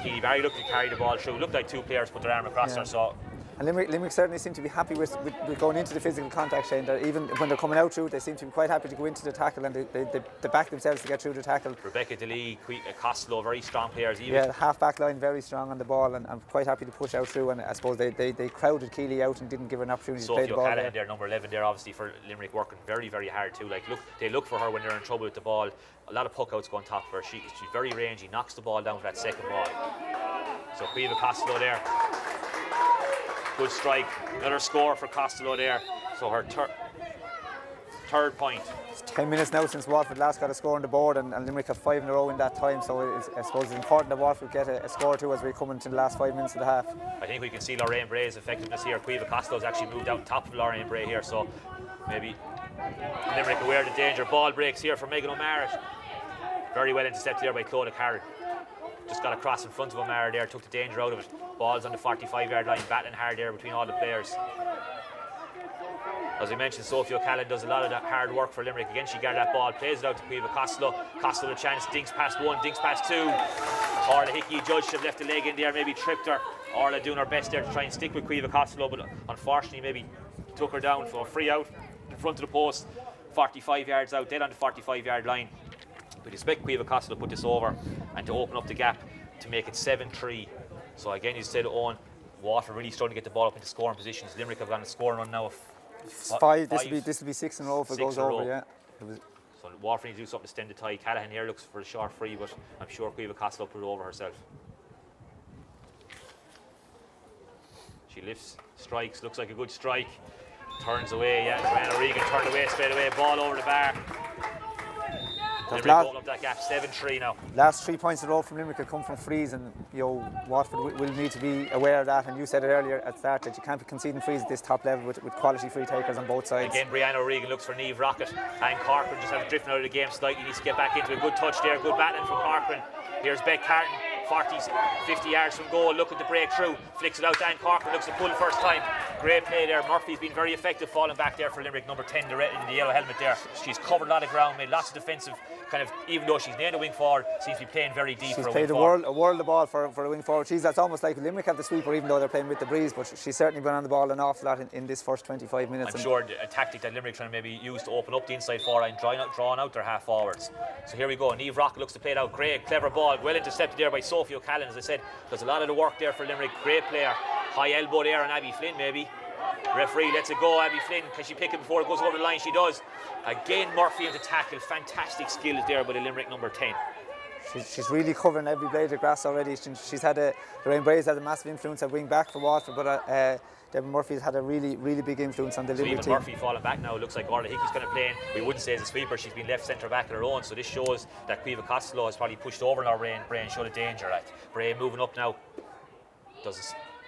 [SPEAKER 1] Keely Barry looked to carry the ball through. Looked like 2 players put their arm across her. So.
[SPEAKER 3] And Limerick certainly seem to be happy with going into the physical contact, Shane. Even when they're coming out through it, they seem to be quite happy to go into the tackle, and they back themselves to get through the tackle.
[SPEAKER 1] Rebecca DeLee, Costello, very strong players.
[SPEAKER 3] The half-back line very strong on the ball, and I'm quite happy to push out through, and I suppose they crowded Keely out and didn't give her an opportunity to play the ball.
[SPEAKER 1] Sophie O'Callaghan there, number 11 there, obviously for Limerick, working very, very hard too. They look for her when they're in trouble with the ball. A lot of puck-outs go on top of her. She's very rangy, knocks the ball down for that second ball. So Cueva Costello there. Good strike, another score for Costello there. So her third point.
[SPEAKER 3] It's 10 minutes now since Waterford last got a score on the board, and Limerick have 5 in a row in that time, so I suppose it's important that Waterford get a score too as we come into the last 5 minutes of the half.
[SPEAKER 1] I think we can see Lorraine Bray's effectiveness here. Cueva Costello's actually moved out on top of Lorraine Bray here, so maybe Limerick aware of the danger. Ball breaks here for Megan O'Mara. Very well intercepted there by Clodagh Carroll. Just got across in front of O'Mara there, took the danger out of it. Ball's on the 45-yard line, battling hard there between all the players. As I mentioned, Sophie O'Callaghan does a lot of that hard work for Limerick. Again, she gathered that ball, plays it out to Cueva Costello. Costello a chance, dinks past 1, dinks past 2. Orla Hickey, judge should have left the leg in there, maybe tripped her. Orla doing her best there to try and stick with Cueva Costello, but unfortunately maybe took her down for a free out in front of the post. 45 yards out, dead on the 45-yard line. We'd expect Cueva Costello to put this over and to open up the gap to make it 7-3. So again, you said Owen, Waterford really starting to get the ball up into scoring positions. Limerick have got a scoring run now of
[SPEAKER 3] 5. This will be 6 in a row if it goes over, yeah.
[SPEAKER 1] So Waterford needs to do something to stem the tide. Callaghan here looks for a short free, but I'm sure Cueva Costello put it over herself. She lifts, strikes, looks like a good strike. Turns away, yeah. Joanna Regan turned away straight away, ball over the bar. Limerick open up that gap, 7-3 now.
[SPEAKER 3] Last 3 points in a row from Limerick will come from frees, and Waterford will need to be aware of that. And you said it earlier at the start that you can't be conceding frees at this top level with quality free takers on both sides.
[SPEAKER 1] Again, Brianna O'Regan looks for Niamh Rocket, and Corcoran just has drifting out of the game slightly. Needs to get back into a good touch there, good battling from Corcoran. Here's Beck Carton, 50 yards from goal, looking to break through, flicks it out to Anne Corcoran, looks to pull first time. Great play there. Murphy's been very effective falling back there for Limerick, number 10 in the yellow helmet there. She's covered a lot of ground, made lots of defensive kind of, even though she's named a wing forward, seems to be playing very deep.
[SPEAKER 3] She's played a world of ball for a wing forward. That's almost like Limerick have the sweeper, even though they're playing with the breeze, but she's certainly been on the ball an awful lot in this first 25 minutes.
[SPEAKER 1] I'm sure a tactic that Limerick trying to maybe use to open up the inside forward line, drawing out their half forwards. So here we go. Niamh Rocket looks to play it out. Great, clever ball, well intercepted there by Sophie O'Callaghan. As I said, does a lot of the work there for Limerick. Great player. High elbow there on Abby Flynn maybe. Referee lets it go. Abby Flynn, can she pick it before it goes over the line? She does. Again, Murphy into tackle. Fantastic skills there by the Limerick number 10.
[SPEAKER 3] She's really covering every blade of grass already. She's had Lorraine Bray's had a massive influence at wing back for Waterford, but Deborah Murphy's had a really big influence on the Limerick team.
[SPEAKER 1] Murphy falling back now. It looks like Orla Hickey's going to play in. We wouldn't say as a sweeper. She's been left centre back on her own, so this shows that Caoimhe Costello has probably pushed over now Bray and showed a danger at. Bray moving up now.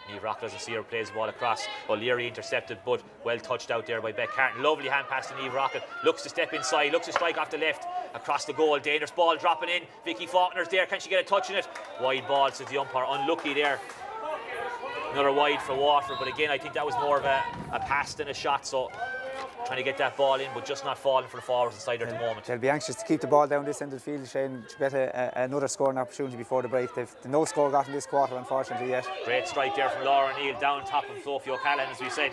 [SPEAKER 1] Niamh Rock doesn't see her, plays the ball across. O'Leary intercepted, but well touched out there by Beck Carton. Lovely hand pass to Niamh Rocket. Looks to step inside, looks to strike off the left. Across the goal, dangerous ball dropping in. Vicky Faulkner's there, can she get a touch in it? Wide ball, says the umpire, unlucky there. Another wide for Waterford, but again I think that was more of a pass than a shot, so trying to get that ball in, but just not falling for the forwards inside there at the moment.
[SPEAKER 3] They'll be anxious to keep the ball down this end of the field, Shane, to get another scoring opportunity before the break. They've no score got in this quarter, unfortunately, yet.
[SPEAKER 1] Great strike there from Laura Neal, down top of Sophie O'Callaghan, as we said.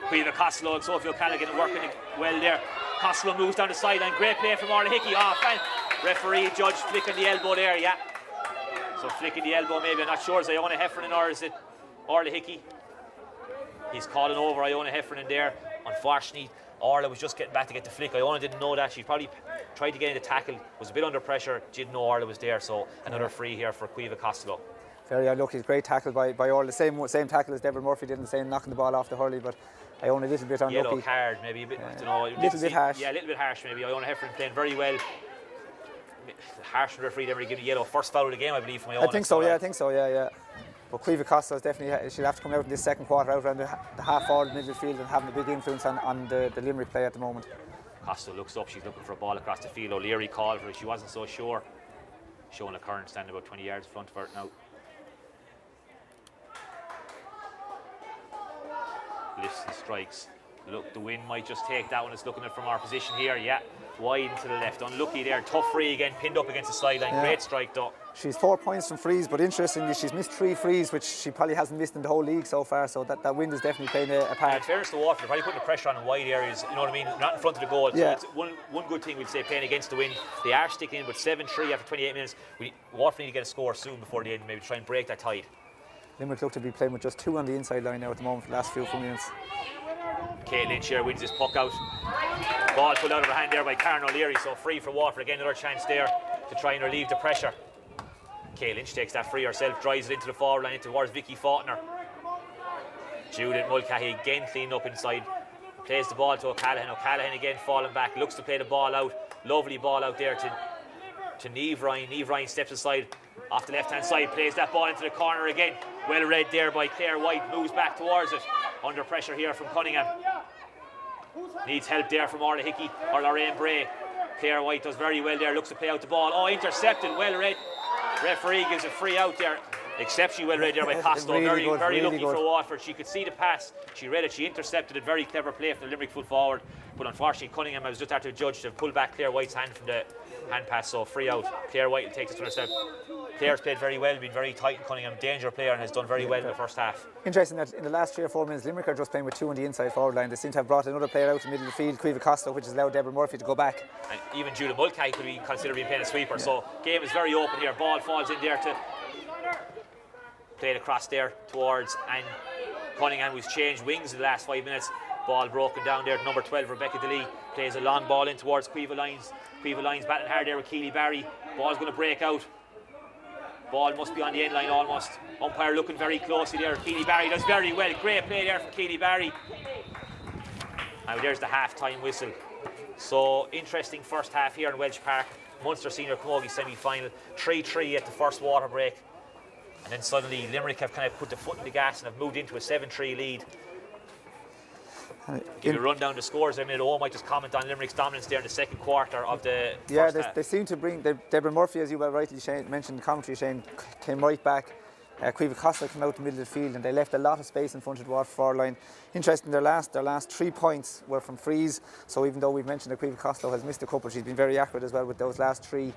[SPEAKER 1] Caoimhe Costello and Sophie O'Callaghan working well there. Costello moves down the sideline, great play from Orla Hickey. Referee, judge flicking the elbow there, yeah. So flicking the elbow maybe, I'm not sure, is Iona Heffernan or is it Orla Hickey? He's calling over Iona Heffernan there. Unfortunately, Orla was just getting back to get the flick. Iona didn't know that. She probably tried to get in the tackle, was a bit under pressure, didn't know Orla was there, so another free here for Caoimhe Costello.
[SPEAKER 3] Very unlucky, great tackle by Orla. Same tackle as Deborah Murphy did in the same, knocking the ball off the hurley, but Iona a little bit unlucky.
[SPEAKER 1] Yellow card, maybe a bit, I don't know.
[SPEAKER 3] A little bit harsh.
[SPEAKER 1] Yeah, a little bit harsh maybe. Iona Heffernan playing very well. Harsh from the referee, never given a yellow. First foul of the game, I believe, from Iona.
[SPEAKER 3] I think so, yeah. But Caoimhe Costello is definitely, she'll have to come out in this second quarter out around the half forward middle field and having a big influence on the Limerick play at the moment.
[SPEAKER 1] Costello looks up, she's looking for a ball across the field. O'Leary called for it, she wasn't so sure. Showing a current standing about 20 yards in front of her now. Lifts and strikes. Look, the wind might just take that one. It's looking at from our position here, yeah. Wide to the left, unlucky there. Tough free again, pinned up against the sideline. Yeah. Great strike though.
[SPEAKER 3] She's 4 points from frees, but interestingly, she's missed 3 frees, which she probably hasn't missed in the whole league so far. So that wind is definitely playing a part.
[SPEAKER 1] In fairness to Waterford, probably putting the pressure on in wide areas. You know what I mean? Not in front of the goal.
[SPEAKER 3] Yeah.
[SPEAKER 1] So it's one good thing we'd say playing against the wind. They are sticking in, but 7-3 after 28 minutes. Waterford need to get a score soon before the end, maybe try and break that tide.
[SPEAKER 3] Limerick look to be playing with just 2 on the inside line now at the moment for the last few minutes.
[SPEAKER 1] Kate Lynch here wins this puck out. Ball pulled out of her hand there by Karen O'Leary, so free for Waterford. Again, another chance there to try and relieve the pressure. Kate Lynch takes that free herself, drives it into the forward line towards Vicky Faulkner. Judith Mulcahy again cleaned up inside. Plays the ball to O'Callaghan. O'Callaghan again falling back, looks to play the ball out. Lovely ball out there to Niamh Ryan. Niamh Ryan steps aside off the left hand side, plays that ball into the corner again. Well read there by Claire White, moves back towards it. Under pressure here from Cunningham. Needs help there from Orla Hickey or Lorraine Bray. Claire White does very well there, looks to play out the ball. Oh, intercepted, well read. Referee gives a free out there. Exceptionally well read there by Costello.
[SPEAKER 3] Really
[SPEAKER 1] very lucky
[SPEAKER 3] good
[SPEAKER 1] for Waterford. She could see the pass, she read it, she intercepted it. Very clever play from the Limerick full forward. But unfortunately, Cunningham was just after the judge to pull back Claire White's hand from the hand pass, so free out. Claire White will take this to herself. Claire's played very well, been very tight in Cunningham, danger player, and has done very well in the first half.
[SPEAKER 3] Interesting that in the last 3 or 4 minutes, Limerick are just playing with 2 on the inside forward line. They seem to have brought another player out in the middle of the field, Caoimhe Costello, which has allowed Deborah Murphy to go back.
[SPEAKER 1] And even Judith Mulcahy could be considered being playing a sweeper, so game is very open here. Ball falls in there to played across there towards, and Cunningham was changed wings in the last 5 minutes. Ball broken down there to number 12, Rebecca DeLee. Plays a long ball in towards Caoimhe Lyons. Caoimhe Lyons battling hard there with Keely Barry. Ball's going to break out. Ball must be on the end line almost. Umpire looking very closely there. Keely Barry does very well. Great play there from Keely Barry. Now there's the half-time whistle. So interesting first half here in Welsh Park. Munster Senior Camogie semi-final. 3-3 at the first water break. And then suddenly Limerick have kind of put the foot in the gas and have moved into a 7-3 lead. Give a run down the scores. I mean, might just comment on Limerick's dominance there in the second quarter of the first half.
[SPEAKER 3] They seem to bring Deborah Murphy, as you well rightly mentioned in the commentary, Shane, came right back. Caoimhe Costello came out the middle of the field and they left a lot of space in front of the Waterford forward line. Interesting, their last 3 points were from frees, so even though we've mentioned that Caoimhe Costello has missed a couple, she's been very accurate as well with those last 3.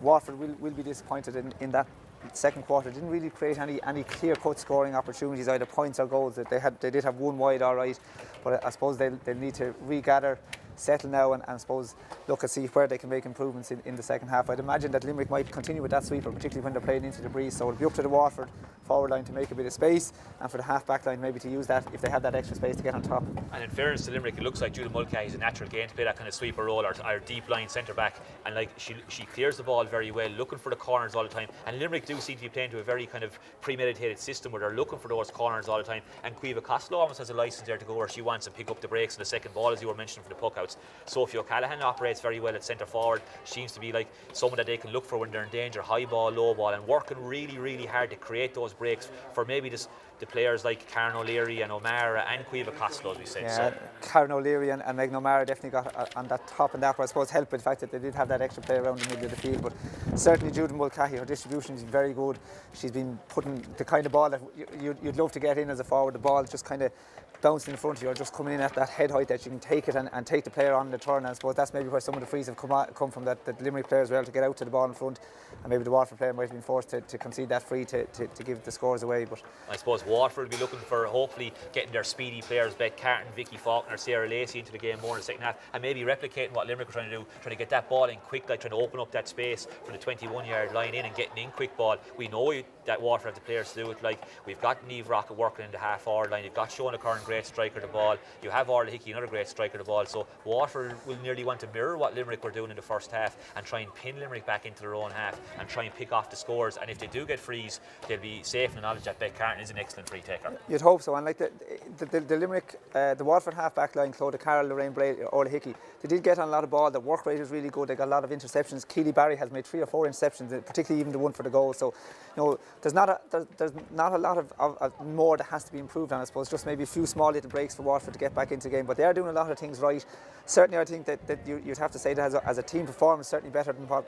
[SPEAKER 3] Waterford will be disappointed in that second quarter. Didn't really create any clear-cut scoring opportunities, either points or goals. They did have one wide, all right, but I suppose they'll need to regather settle now and I suppose look and see where they can make improvements in the second half. I'd imagine that Limerick might continue with that sweeper, particularly when they're playing into the breeze, so it'll be up to the Waterford forward line to make a bit of space, and for the half back line maybe to use that if they have that extra space to get on top.
[SPEAKER 1] And in fairness to Limerick, it looks like Judith Mulcahy is a natural gain to play that kind of sweeper role or deep line centre back, and like she clears the ball very well, looking for the corners all the time. And Limerick do seem to be playing to a very kind of premeditated system where they're looking for those corners all the time. And Caoimhe Costello almost has a license there to go where she wants to pick up the breaks of the second ball, as you were mentioning, for the puck outs. Sophie O'Callaghan operates very well at centre forward. She seems to be like someone that they can look for when they're in danger, high ball, low ball, and working really, really hard to create those breaks for maybe the players like Karen O'Leary and O'Mara and Caoimhe Costello, as we said.
[SPEAKER 3] Yeah, Karen O'Leary and Megan O'Mara definitely got on that top and that, but I suppose helped by the fact that they did have that extra play around the middle of the field. But certainly Judith Mulcahy, her distribution is very good. She's been putting the kind of ball that you'd love to get in as a forward. The ball just kind of bouncing in front of you, or just coming in at that head height that you can take it and take the player on the turn. And I suppose that's maybe where some of the frees have come from, that the Limerick players were able to get out to the ball in front, and maybe the Waterford player might have been forced to concede that free to give the scores away. But
[SPEAKER 1] I suppose Waterford will be looking for hopefully getting their speedy players, Beth Carton, Vicky Faulkner, Sarah Lacey, into the game more in the second half, and maybe replicating what Limerick were trying to do, trying to get that ball in quick, like trying to open up that space for the 21-yard line in and getting in quick ball. We know that Waterford have the players to do it. Like, we've got Niamh Rocket working in the half-forward line, you've got Shona Curran, great striker of the ball, you have Orla Hickey, another great striker of the ball, so Waterford will nearly want to mirror what Limerick were doing in the first half and try and pin Limerick back into their own half and try and pick off the scores, and if they do get frees, they'll be safe in the knowledge that Beth Carton is an excellent free taker.
[SPEAKER 3] You'd hope so, and like the Limerick, the Waterford half back line, Clodagh Carroll, Lorraine Bray, Orla Hickey, they did get on a lot of ball. The work rate is really good. They got a lot of interceptions. Keely Barry has made 3 or 4 interceptions, particularly even the one for the goal. So, you know, there's not a lot of more that has to be improved on. I suppose just maybe a few small little breaks for Waterford to get back into the game. But they are doing a lot of things right. Certainly, I think that you'd have to say that as a team performance, certainly better than what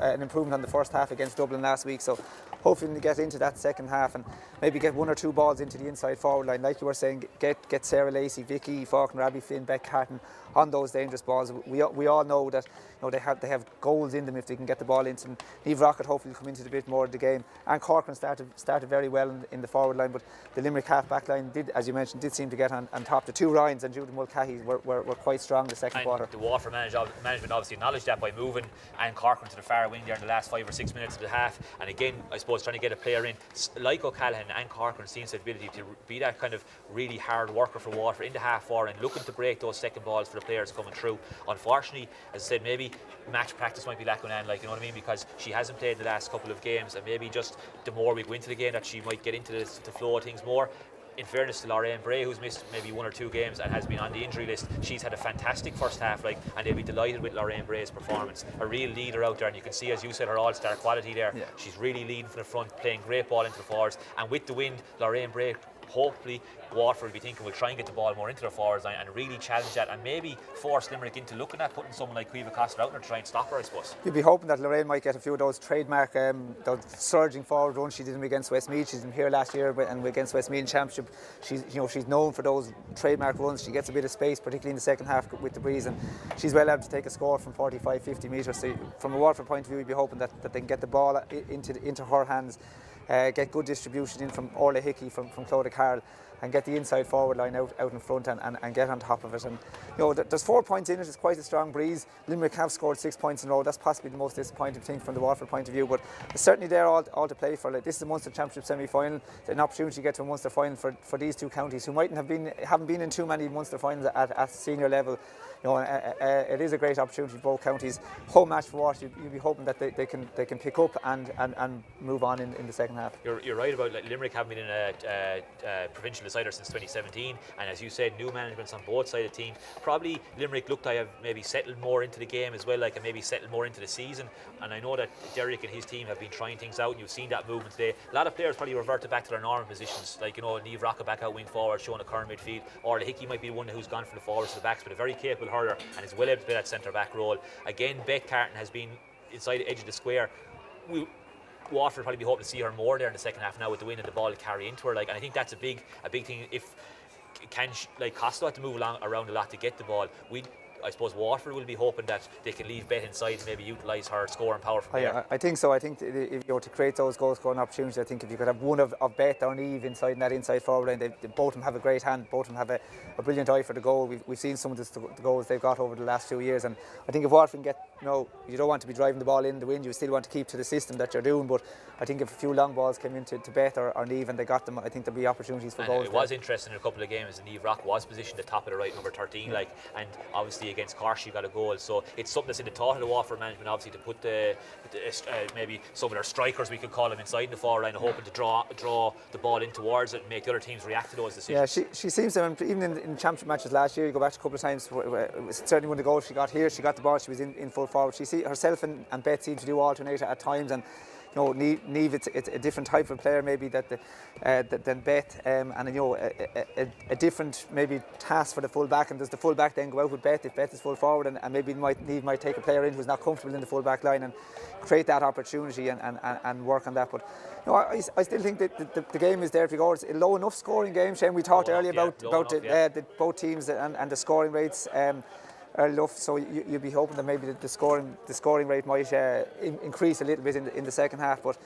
[SPEAKER 3] an improvement on the first half against Dublin last week. So, hopefully, we get into that second half and maybe get 1 or 2 balls into the inside forward line, like you were saying. Get Sarah Lacey, Vicky Faulkner, Abby Flynn, Beck Carton on those dangerous balls. We all know that, you know, they have goals in them if they can get the ball into them. Niamh Rocket hopefully come into a bit more of the game, and Corcoran started very well in the forward line, but the Limerick half back line did, as you mentioned, seem to get on top. The 2 Ryans and Judith Mulcahy were quite strong the second quarter.
[SPEAKER 1] The Waterford management obviously acknowledged that by moving Anne Corcoran to the far wing there in the last 5 or 6 minutes of the half, and again I suppose trying to get a player in like O'Callaghan. Anne Corcoran seems to have the ability to be that kind of really hard worker for Waterford in the half forward and looking to break those second balls for the players coming through. Unfortunately, as I said, maybe match practice might be lacking Anne, like, you know what I mean, because she hasn't played the last couple of games, and maybe just the more we go into the game that she might get into the flow of things more. In fairness to Lorraine Bray, who's missed maybe 1 or 2 games and has been on the injury list, she's had a fantastic first half, like, and they'll be delighted with Lorraine Bray's performance. A real leader out there, and you can see, as you said, her all-star quality there. Yeah. She's really leading from the front, playing great ball into the forwards, and with the wind, Lorraine Bray, hopefully Waterford will be thinking we'll try and get the ball more into the forwards line and really challenge that, and maybe force Limerick into looking at putting someone like Caoimhe Costello out there to try and stop her, I suppose.
[SPEAKER 3] You'd be hoping that Lorraine might get a few of those trademark, those surging forward runs. She did them against Westmeath. She's been here last year and against Westmeath in Championship. She's known for those trademark runs. She gets a bit of space, particularly in the second half with the breeze, and she's well able to take a score from 45, 50 metres. So from a Waterford point of view, you'd be hoping that they can get the ball into her hands, get good distribution in from Orla Hickey, from Clodagh Carroll, and get the inside forward line out in front and get on top of it. And you know, there's 4 points in it. It's quite a strong breeze. Limerick have scored 6 points in a row. That's possibly the most disappointing thing from the Waterford point of view, but it's certainly there all to play for. Like, this is the Munster Championship semi-final. It's an opportunity to get to a Munster final for these 2 counties who haven't been in too many Munster finals at senior level. You know, it is a great opportunity for both counties. Home match for Waterford. You'll be hoping that they can pick up and move on in the second half.
[SPEAKER 1] You're right about, like, Limerick haven't been in a provincial decider since 2017, and as you said, new managements on both sides of the team. Probably Limerick looked to have maybe settled more into the game as well, like, and maybe settled more into the season. And I know that Derek and his team have been trying things out, and you've seen that movement today. A lot of players probably reverted back to their normal positions, like, you know, Niamh Rocket back out wing forward, Shona Curran midfield, or Hickey might be the one who's gone from the forwards to the backs, but a very capable hurler and is well able to play that centre back role. Again, Beth Carton has been inside the edge of the square. Waterford will probably be hoping to see her more there in the second half now with the wind and the ball to carry into her, like, and I think that's a big thing. If Costello had to move around a lot to get the ball, I suppose Waterford will be hoping that they can leave Bet inside and maybe utilise her scoring power from there.
[SPEAKER 3] I think so. I think if to create those goal scoring opportunities, I think if you could have one of Bet or Niamh inside in that inside forward line, both of them have a great hand, both of them have a brilliant eye for the goal. We've seen some of the goals they've got over the last 2 years, and I think if Waterford can get, you don't want to be driving the ball in the wind, you still want to keep to the system that you're doing, but I think if a few long balls came into Bet or Niamh and they got them, I think there'll be opportunities for goals.
[SPEAKER 1] It was interesting in a couple of games, and Niamh Rock was positioned at the top of the right, number 13, and obviously against Cork she got a goal, so it's something that's in the thought of the Waterford management, obviously, to put maybe some of their strikers, we could call them, inside the forward line, hoping to draw the ball in towards it and make the other teams react to those decisions.
[SPEAKER 3] Yeah, she seems to, even in championship matches last year, you go back a couple of times, certainly when the goal she got here, she got the ball, she was in full forward. She herself and Bet seem to do alternate at times, and Niamh, it's a different type of player maybe than Bet, and a different maybe task for the full back. And does the full back then go out with Bet if Bet is full forward, and maybe Niamh might take a player in who's not comfortable in the full back line and create that opportunity and work on that. But I still think that the game is there to go. It's a low enough scoring game. Shane, we talked earlier about both teams and the scoring rates. Early enough, so you'd be hoping that maybe the scoring rate might increase a little bit in the second half. But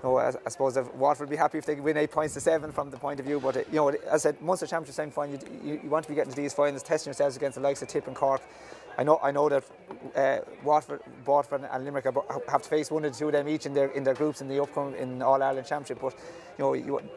[SPEAKER 3] I suppose Waterford would be happy if they win 8 points to 7 from the point of view. But as I said, Munster Championship semi-final, you want to be getting to these finals, testing yourselves against the likes of Tip and Cork. I know that Waterford and Limerick have to face one or two of them each in their groups in the upcoming All Ireland Championship. But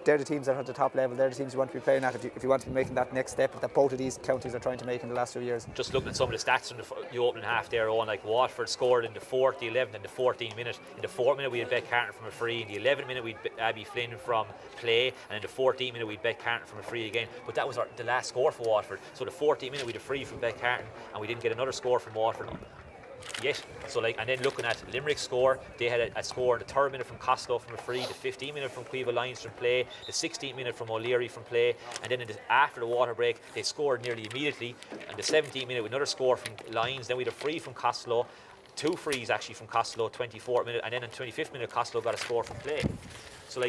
[SPEAKER 3] they're the teams that are at the top level. They're the teams you want to be playing at if you want to be making that next step that both of these counties are trying to make in the last few years.
[SPEAKER 1] Just looking at some of the stats from the opening half there, like Waterford scored in the 4th, the 11th and the 14th minute. In the 4th minute we had Bet Carton from a free. In the 11th minute we had Abby Flynn from play, and in the 14th minute we had Bet Carton from a free again. But that was the last score for Waterford. So the 14th minute we had a free from Bet Carton, and we didn't get another score from Waterford yet. So and then looking at Limerick's score, they had a score in the 3rd minute from Costello from a free, the 15th minute from Cueva Lyons from play, the 16th minute from O'Leary from play, and then after the water break they scored nearly immediately, and the 17th minute with another score from Lyons. Then we had a free from Costello, 2 frees actually from Costello, 24th minute, and then in the 25th minute Costello got a score from play. So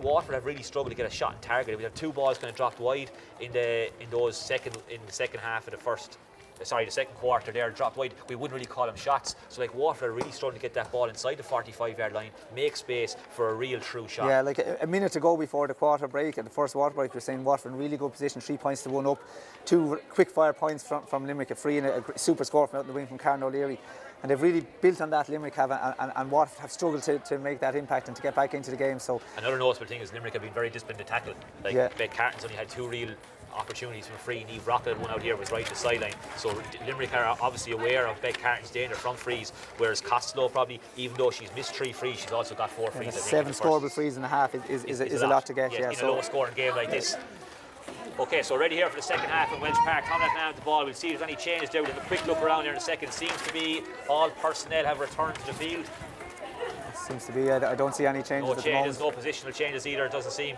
[SPEAKER 1] Waterford have really struggled to get a shot on target. We have 2 balls kind of dropped wide in the second half of the second quarter there, dropped wide. We wouldn't really call them shots. So Waterford are really struggling to get that ball inside the 45-yard line, make space for a real true shot.
[SPEAKER 3] Yeah, a minute to go before the quarter break, at the first water break, we're saying Waterford in really good position, 3 points to 1 up, 2 quick fire points from Limerick, a free and a super score from out in the wing from Karen O'Leary. And they've really built on that, Limerick have, and Waterford have struggled to make that impact and to get back into the game. So
[SPEAKER 1] another noticeable thing is Limerick have been very disciplined to tackle. Bet Carton's only had 2 real opportunities from free. Niamh Rock had one out here, was right to the sideline. So Limerick are obviously aware of Bet Carton's danger from frees, whereas Costello probably, even though she's missed 3 frees, she's also got 4 frees.
[SPEAKER 3] 7 scoreable frees and a half is a lot to get.
[SPEAKER 1] In a low scoring game like this. Okay, so ready here for the second half in Walsh Park. Tomlin now at the ball. We'll see if there's any changes there. We'll have a quick look around here in a second. Seems to be all personnel have returned to the field.
[SPEAKER 3] Seems to be. I don't see any changes at the moment.
[SPEAKER 1] No positional changes either, it doesn't seem.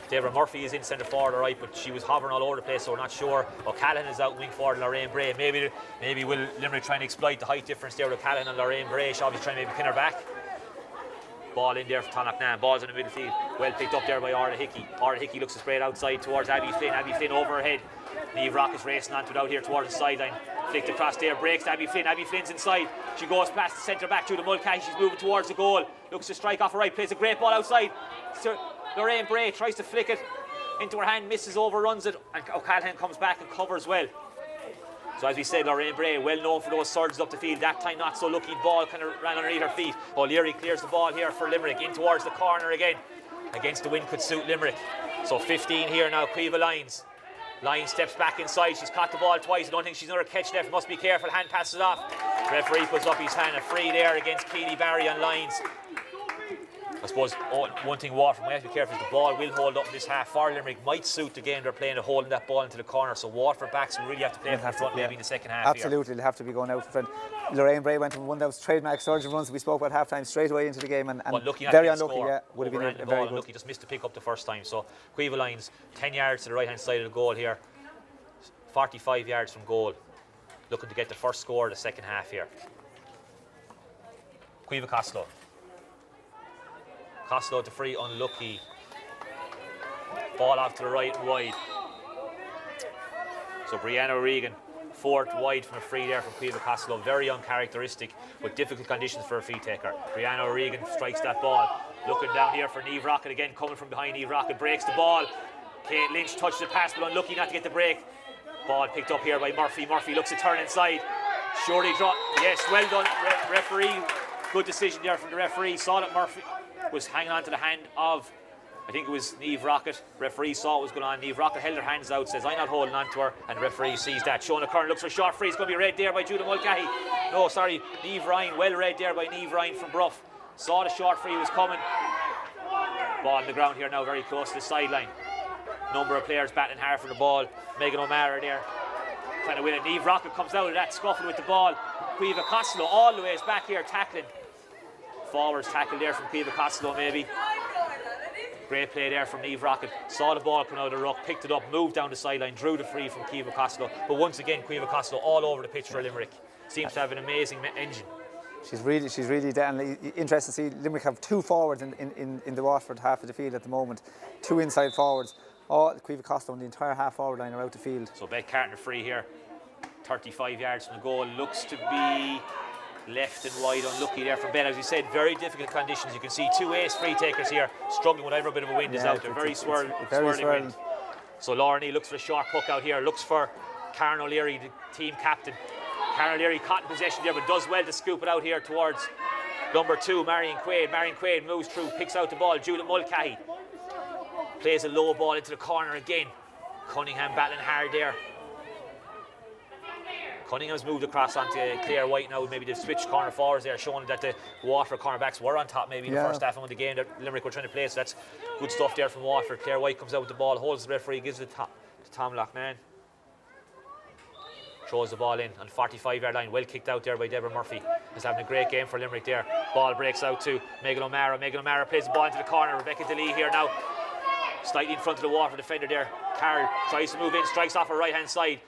[SPEAKER 1] Deborah Murphy is in centre forward, alright, but she was hovering all over the place, so we're not sure. O'Callaghan is out wing forward, Lorraine Bray. Maybe will Limerick try and exploit the height difference there with O'Callaghan and Lorraine Bray. She'll obviously try and maybe pin her back. Ball in there for Connacht. Ball's in the midfield. Well picked up there by Orla Hickey. Orla Hickey looks to spread outside towards Abby Flynn. Abby Flynn over her head. Niamh Rock is racing onto it out here towards the sideline. Flicked across there, breaks to Abby Flynn. Abby Flynn's inside. She goes past the centre back through the Mulcahy. She's moving towards the goal. Looks to strike off her right. Plays a great ball outside. So Lorraine Bray tries to flick it into her hand, misses, overruns it, and O'Callaghan comes back and covers well. So as we said, Lorraine Bray, well known for those surges up the field. That time not so lucky, ball kind of ran underneath her feet. O'Leary clears the ball here for Limerick, in towards the corner again. Against the wind could suit Limerick. So 15 here now, Cueva Lyons. Lyons steps back inside, she's caught the ball twice. I don't think she's another catch left, must be careful, hand passes off. Referee puts up his hand, a free there against Keely Barry on Lyons. I suppose one thing Waterford might have to be careful is the ball will hold up in this half. For Limerick might suit the game they're playing of holding that ball into the corner, so Waterford backs will really have to play from the front maybe in the second half.
[SPEAKER 3] Absolutely, they'll have to be going out front. Lorraine Bray went from one of those trademark surgeon runs we spoke about half time straight away into the game, and very unlucky. Would have been a very good.
[SPEAKER 1] Unlucky, just missed the pick up the first time. So Cueva Lyons 10 yards to the right hand side of the goal here, 45 yards from goal, looking to get the first score of the second half here. Cueva Costello. Costello to free, unlucky. Ball off to the right and wide. So Brianna O'Regan Fourth wide from a free there from Caoimhe Costello. Very uncharacteristic, with difficult conditions for a free taker. Brianna O'Regan strikes that ball. Looking down here for Niamh Rocket again, coming from behind. Niamh Rocket breaks the ball. Kate Lynch touched the pass, but unlucky not to get the break. Ball picked up here by Murphy. Murphy looks to turn inside. Surely draw. Yes, well done, referee. Good decision there from the referee. Saw that Murphy was hanging on to the hand of, I think it was Niamh Rocket. Referee saw what was going on. Niamh Rocket held her hands out, says, I'm not holding on to her. And the referee sees that. Sean O'Connor looks for a short free. It's going to be read there by Judah Mulcahy. No, sorry, Niamh Ryan. Well read there by Niamh Ryan from Bruff. Saw the short free was coming. Ball on the ground here now, very close to the sideline. Number of players battling hard for the ball. Megan O'Mara there trying to win it. Niamh Rocket comes out of that scuffle with the ball. Caoimhe Costello all the way is back here tackling. Forwards tackle there from Caoimhe Costello maybe. Great play there from Niamh Rocket. Saw the ball coming out of the ruck, picked it up, moved down the sideline, drew the free from Caoimhe Costello. But once again, Caoimhe Costello all over the pitch for Limerick. Seems to have an amazing engine.
[SPEAKER 3] She's really definitely interesting to see. Limerick have 2 forwards in the Waterford half of the field at the moment. 2 inside forwards. All Caoimhe Costello and the entire half forward line are out the field.
[SPEAKER 1] So Beck Carter free here. 35 yards from the goal. Looks to be left and wide, unlucky there from Ben. As you said, very difficult conditions. You can see 2 ace free takers here struggling with every bit of a wind is out there. Very swirling wind. So Lauren E looks for a short puck out here. Looks for Karen O'Leary, the team captain. Karen O'Leary caught in possession there, but does well to scoop it out here towards number 2, Marion Quaid. Marion Quaid moves through, picks out the ball. Judith Mulcahy plays a low ball into the corner again. Cunningham battling hard there. Cunningham's moved across onto Claire White now. Maybe they've switched corner forwards there, showing that the Waterford cornerbacks were on top maybe in the first half of the game that Limerick were trying to play. So that's good stuff there from Waterford. Claire White comes out with the ball, holds the referee, gives it to Tom Loughnane. Throws the ball in on 45-yard line. Well kicked out there by Deborah Murphy. Is having a great game for Limerick there. Ball breaks out to Megan O'Mara. Megan O'Mara plays the ball into the corner. Rebecca DeLee here now, slightly in front of the Waterford defender there. Carroll tries to move in, strikes off her right-hand side.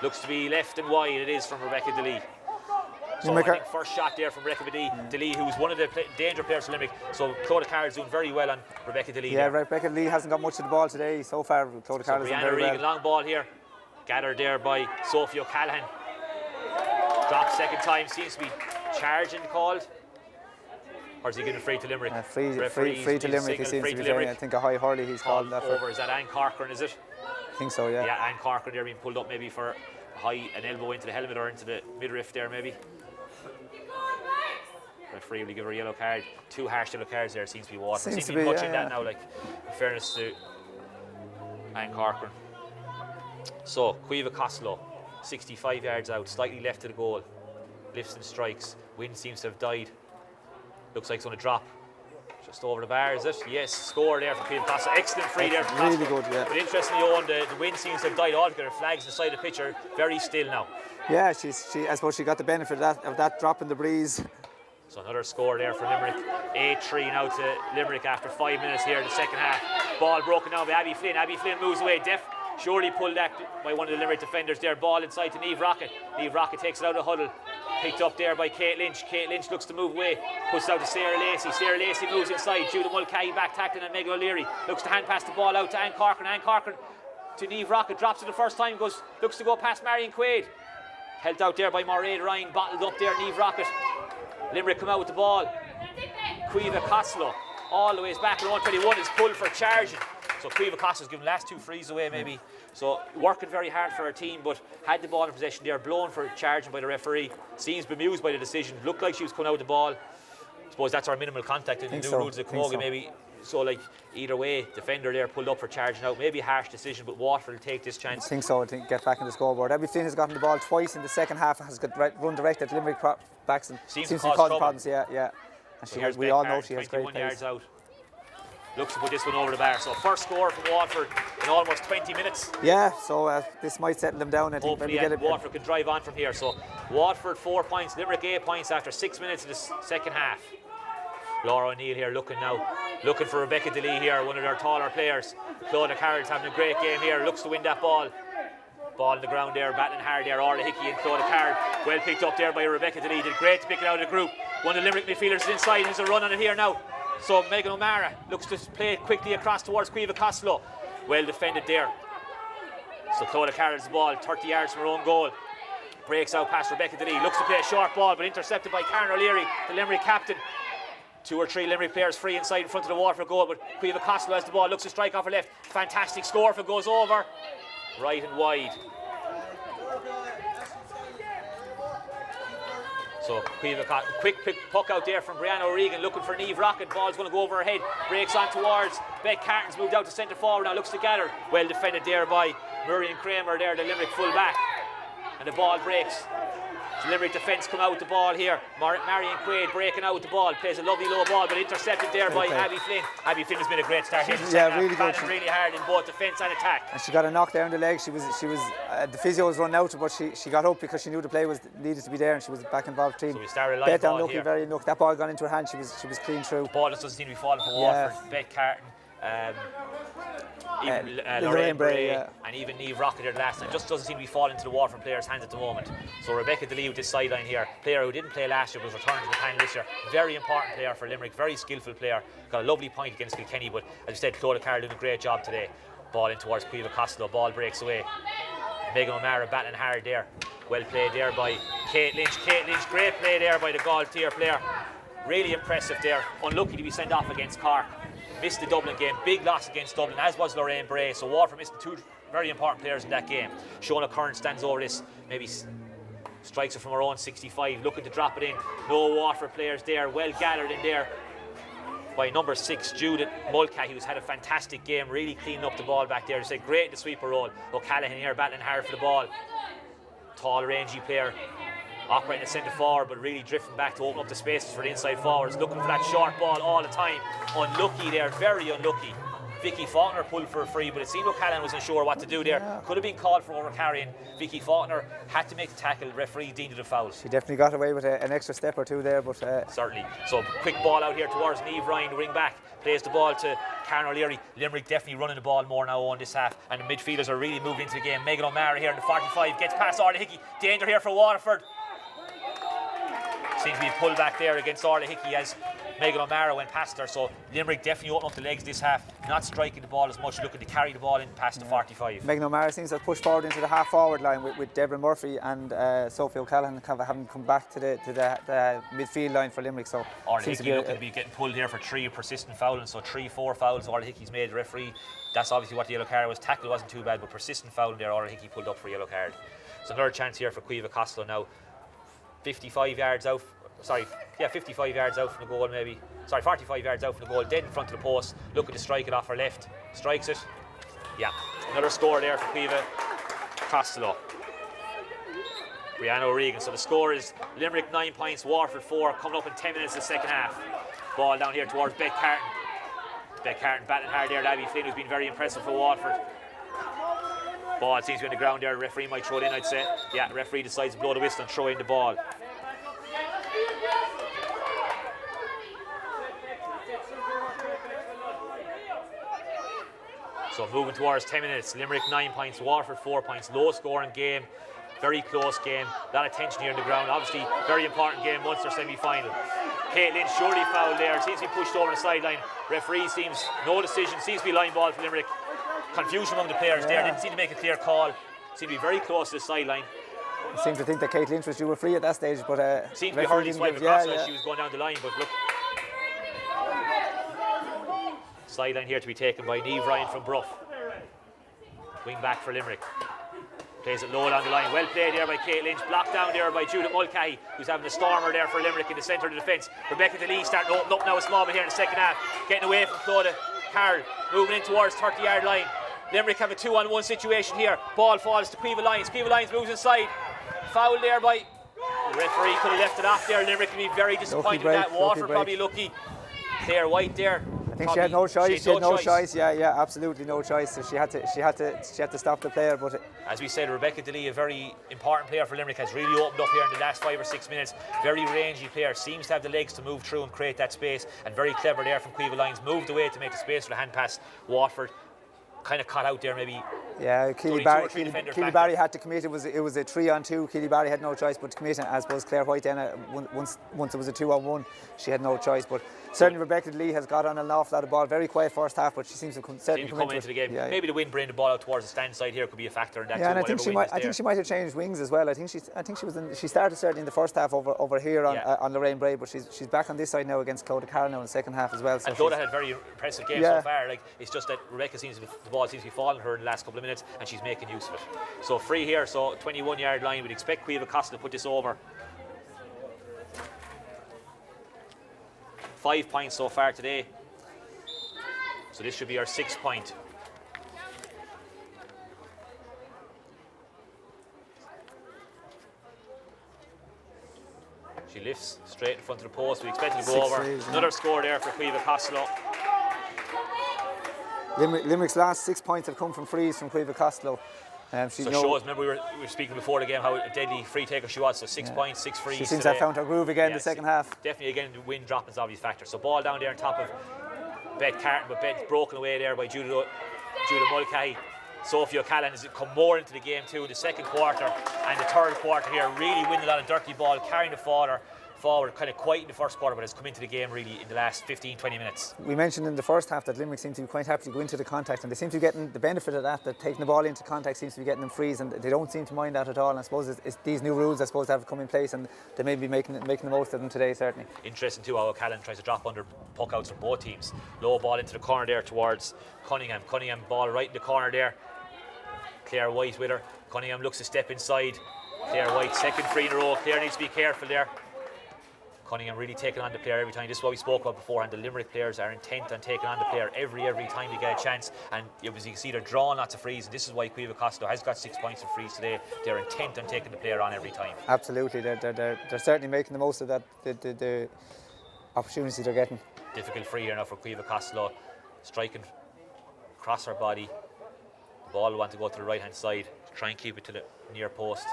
[SPEAKER 1] Looks to be left and wide. It is from Rebecca DeLee. So I think first shot there from Rebecca DeLee, who's one of the danger players for Limerick. So Clodagh Carroll's doing very well on Rebecca DeLee.
[SPEAKER 3] Yeah, Rebecca DeLee hasn't got much of the ball today so far. Clodagh Carroll's done very well.
[SPEAKER 1] Long ball here. Gathered there by Sophie O'Callaghan. Dropped second time, seems to be charging called. Or is he giving free to Limerick?
[SPEAKER 3] Free to Limerick, he seems to be saying. I think a high hurley he's called that for.
[SPEAKER 1] Over, is that Anne Corcoran, is it?
[SPEAKER 3] I think so, yeah.
[SPEAKER 1] Yeah, Anne Corcoran there being pulled up maybe for an elbow into the helmet or into the midriff there maybe. Referee will give her a yellow card. 2 harsh yellow cards there, seems to be Waterford. Seems to be much in that now, like, in fairness to Anne Corcoran. So, Caoimhe Costello, 65 yards out, slightly left of the goal. Lifts and strikes. Wind seems to have died. Looks like it's going to drop. Just over the bar, is it? Yes, score there for Caoimhe Costello. Excellent free there from Costello.
[SPEAKER 3] Really good, yeah.
[SPEAKER 1] But interestingly, Owen, the wind seems to have died altogether. Flags the side of the pitch are very still now.
[SPEAKER 3] Yeah, I suppose she got the benefit of that drop in the breeze.
[SPEAKER 1] So another score there for Limerick. 8-3 now to Limerick after 5 minutes here in the second half. Ball broken down by Abby Flynn. Abby Flynn moves away. Surely pulled that by one of the Limerick defenders there. Ball inside to Niamh Rocket. Niamh Rocket takes it out of the huddle. Picked up there by Kate Lynch. Kate Lynch looks to move away. Puts it out to Sarah Lacey. Sarah Lacey moves inside. Judah Mulcahy back tackling and Megan O'Leary. Looks to hand pass the ball out to Anne Corcoran. Anne Corcoran to Niamh Rocket. Drops it the first time. Looks to go past Marion Quaid. Held out there by Mairead Ryan. Bottled up there Niamh Rocket. Limerick come out with the ball. Caoimhe Costello all the way back in 121 is pulled for charging. So Caoimhe Costello's given the last 2 frees away maybe. So working very hard for her team, but had the ball in possession there, blown for charging by the referee. Seems bemused by the decision. Looked like she was coming out with the ball. I suppose that's our minimal contact in the new rules of Camogie maybe. So like either way, defender there pulled up for charging out. Maybe a harsh decision, but Waterford will take this chance.
[SPEAKER 3] I think so, to get back in the scoreboard. Abby Flynn has gotten the ball twice in the second half, has got run direct at Limerick backs and seems to cause problems. Yeah. And we all know she has great pace.
[SPEAKER 1] Yards out. Looks to put this one over the bar. So first score from Waterford in almost 20 minutes.
[SPEAKER 3] Yeah, so this might settle them down. I think
[SPEAKER 1] hopefully Waterford can drive on from here. So Waterford 4 points, Limerick 8 points after 6 minutes of the second half. Laura O'Neill here looking for Rebecca DeLee here, one of their taller players. Clodagh Carroll's having a great game here, looks to win that ball. Ball on the ground there, battling hard there, Orla Hickey and Clodagh Carroll. Well picked up there by Rebecca DeLee, did great to pick it out of the group. One of the Limerick midfielders is inside, there's a run on it here now. So Megan O'Mara looks to play quickly across towards Caoimhe Costello. Well defended there. So Clodagh carries the ball 30 yards from her own goal. Breaks out past Rebecca Delee. Looks to play a short ball, but intercepted by Karen O'Leary, the Limerick captain. 2 or 3 Limerick players free inside in front of the Waterford goal, but Caoimhe Costello has the ball. Looks to strike off her left. Fantastic score if it goes over. Right and wide. So quick puck out there from Brianna O'Regan, looking for Niamh Rocket. Ball's going to go over her head. Breaks on towards Beck Carton's moved out to centre forward now. Looks to gather. Well defended there by Murian Kramer there, the Limerick full back. And the ball breaks. So Limerick defence come out with the ball here. Marion Quaid breaking out with the ball. Plays a lovely low ball, but intercepted there by Abby Flynn. Abby Flynn has been a great start here.
[SPEAKER 3] Really good.
[SPEAKER 1] Really hard in both defence and attack.
[SPEAKER 3] And she got a knock down the leg. She was the physio was running out, but she got up because she knew the play was needed to be there, and she was back involved team.
[SPEAKER 1] So we started live ball here.
[SPEAKER 3] Very lucky. That ball gone into her hand. She was clean through.
[SPEAKER 1] The ball just doesn't seem to be falling for Waterford. Beck Carton. Lorraine Bray and even Niamh Rocket there the last time. Just doesn't seem to be falling into the Waterford players' hands at the moment. So Rebecca Delee with this sideline here, player who didn't play last year but was returned to the panel this year. Very important player for Limerick, very skillful player. Got a lovely point against Kilkenny, but as I said, Clodagh Carroll doing a great job today. Ball in towards Caoimhe Costello, ball breaks away. Megan O'Mara battling hard there. Well played there by Kate Lynch. Kate Lynch, great play there by the Galtier player. Really impressive there. Unlucky to be sent off against Cork. Missed the Dublin game, big loss against Dublin, as was Lorraine Bray. So Waterford missed 2 very important players in that game. Shona Curran stands over this, maybe strikes it from her own 65, looking to drop it in. No Waterford players there, well gathered in there by number 6, Judith Mulcahy, who's had a fantastic game, really cleaning up the ball back there. They said great in the sweeper role. O'Callaghan here battling hard for the ball. Tall, rangy player. Operating the centre forward, but really drifting back to open up the spaces for the inside forwards. Looking for that short ball all the time. Unlucky there, very unlucky. Vicky Faulkner pulled for a free, but it seemed O'Callaghan wasn't sure what to do there. Could have been called for overcarrying. Vicky Faulkner had to make the tackle. Referee deemed it a foul.
[SPEAKER 3] She definitely got away with an extra step or two there, but
[SPEAKER 1] certainly. So quick ball out here towards Niamh Ryan, ring back. Plays the ball to Karen O'Leary. Limerick definitely running the ball more now on this half, and the midfielders are really moving into the game. Megan O'Mara here in the 45 gets past Orla Hickey. Danger here for Waterford. Seems to be pulled back there against Orla Hickey as Megan O'Mara went past her. So Limerick definitely opening up the legs this half, not striking the ball as much, looking to carry the ball in past the 45.
[SPEAKER 3] Megan O'Mara seems to have pushed forward into the half forward line with Deborah Murphy and Sophie O'Callaghan having come back to the midfield line for Limerick. So
[SPEAKER 1] Orla Hickey looking to be getting pulled here for 3 persistent fouling, so 3-4 fouls Orla Hickey's made. The referee, that's obviously what the yellow card was. Tackle wasn't too bad, but persistent fouling there, Orla Hickey pulled up for a yellow card. So another chance here for Caoimhe Costello now. 55 yards out. 55 yards out from the goal maybe. 45 yards out from the goal, dead in front of the post, looking to strike it off her left. Strikes it. Yeah, another score there for Caoimhe Costello. Brianna O'Regan. So the score is Limerick 9 points, Waterford 4, coming up in 10 minutes of the second half. Ball down here towards Beck Carton. Beck Carton battling hard there. Abby Flynn, who's been very impressive for Waterford. Ball seems to be on the ground there. The referee might throw it in, I'd say. Yeah, the referee decides to blow the whistle and throw in the ball. So moving towards 10 minutes, Limerick 9 points, Waterford 4 points, low scoring game, very close game, a lot of tension here on the ground, obviously very important game, Munster semi-final. Kate Lynch surely fouled there, seems to be pushed over the sideline, referee seems, no decision, seems to be line ball for Limerick. Confusion among the players there, didn't seem to make a clear call, seemed to be very close to the sideline.
[SPEAKER 3] I seem to think that Kate Lynch was due a free at that stage, but
[SPEAKER 1] seemed to be hurling swipe across as she was going down the line, but look. Sideline here to be taken by Niamh Ryan from Bruff. Wing back for Limerick. Plays it low down the line. Well played there by Kate Lynch. Blocked down there by Judith Mulcahy, who's having a stormer there for Limerick in the centre of the defence. Rebecca Delee starting to open up now a small bit here in the second half. Getting away from Clodagh Carroll. Moving in towards 30-yard line. Limerick have a 2-on-1 situation here. Ball falls to Caoimhe Lyons. Caoimhe Lyons moves inside. Foul there by... The referee could have left it off there. Limerick can be very disappointed with that. Waterford probably lucky. Claire White there.
[SPEAKER 3] I think she had no choice. She had no choice. Yeah, absolutely no choice. So she had to stop the player. But
[SPEAKER 1] as we said, Rebecca Delee, a very important player for Limerick, has really opened up here in the last 5 or 6 minutes. Very rangy player, seems to have the legs to move through and create that space, and very clever there from Caoimhe Lyons. Moved away to make the space for the hand pass. Waterford kind of caught out there, maybe
[SPEAKER 3] Yeah, Keely Barry had to commit. It was a 3-on-2. Keely Barry had no choice but to commit. And I suppose Claire White then, once it was a 2-on-1, she had no choice. But certainly Rebecca Lee has got on an awful lot of ball. Very quiet first half, but she seems to come into
[SPEAKER 1] the game.
[SPEAKER 3] Yeah,
[SPEAKER 1] maybe the wind bringing the ball out towards the stand side here could be a factor in that.
[SPEAKER 3] Yeah, and I think she might have changed wings as well. I think she started certainly in the first half over here on Lorraine Bray, but she's back on this side now against Clodagh Carroll now in the second half as well. So
[SPEAKER 1] and Clodagh had a very impressive game so far. Like, it's just that Rebecca the ball seems to be falling her in the last couple of minutes, and she's making use of it. So free here, so 21-yard line. We'd expect Cueva Costa to put this over. 5 points so far today. So this should be our 6th point. She lifts straight in front of the post. We expect it to go over. Another score there for Cueva Costello.
[SPEAKER 3] Limerick's last 6 points have come from frees from Cueva Costello.
[SPEAKER 1] Shows, remember we were speaking before the game how a deadly free taker she was, so 6 points, 6 frees.
[SPEAKER 3] She seems to have found her groove again the second half.
[SPEAKER 1] Definitely again, the wind dropping is obvious factor. So ball down there on top of Beth Carton, but Beth's broken away there by Judah Mulcahy. Sophie O'Callaghan has come more into the game too in the second quarter, and the third quarter here really winning a lot of dirty ball, carrying the forward, kind of quiet in the first quarter, but has come into the game really in the last 15-20 minutes.
[SPEAKER 3] We mentioned in the first half that Limerick seemed to be quite happy to go into the contact, and they seem to be getting the benefit of that taking the ball into contact seems to be getting them frees, and they don't seem to mind that at all. And I suppose it's these new rules, I suppose, have come in place, and they may be making the most of them today, certainly.
[SPEAKER 1] Interesting too how O'Callaghan tries to drop under puck outs from both teams. Low ball into the corner there towards Cunningham. Cunningham ball right in the corner there. Claire White with her. Cunningham looks to step inside. Claire White, second free in a row. Claire needs to be careful there. Cunningham really taking on the player every time. This is what we spoke about beforehand. The Limerick players are intent on taking on the player every time they get a chance. And as you can see, they're drawing lots of frees. And this is why Cueva Costello has got 6 points of frees today. They're intent on taking the player on every time.
[SPEAKER 3] Absolutely. They're certainly making the most of that, the opportunity they're getting.
[SPEAKER 1] Difficult free here now for Cueva Costello. Striking across her body. The ball will want to go to the right hand side. Try and keep it to the near post.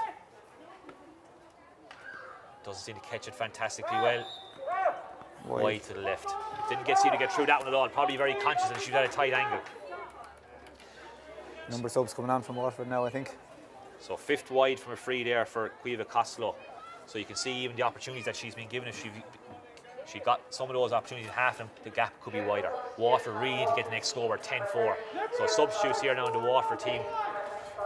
[SPEAKER 1] Doesn't seem to catch it fantastically well. Wide to the left. Didn't seem to get through that one at all. Probably very conscious that she's at a tight angle.
[SPEAKER 3] Number of subs coming on from Waterford now, I think.
[SPEAKER 1] So 5th wide from a free there for Cueva Costello. So you can see even the opportunities that she's been given. If she got some of those opportunities, half of them, the gap could be wider. Waterford really need to get the next score, 10-4. So substitutes here now in the Waterford team.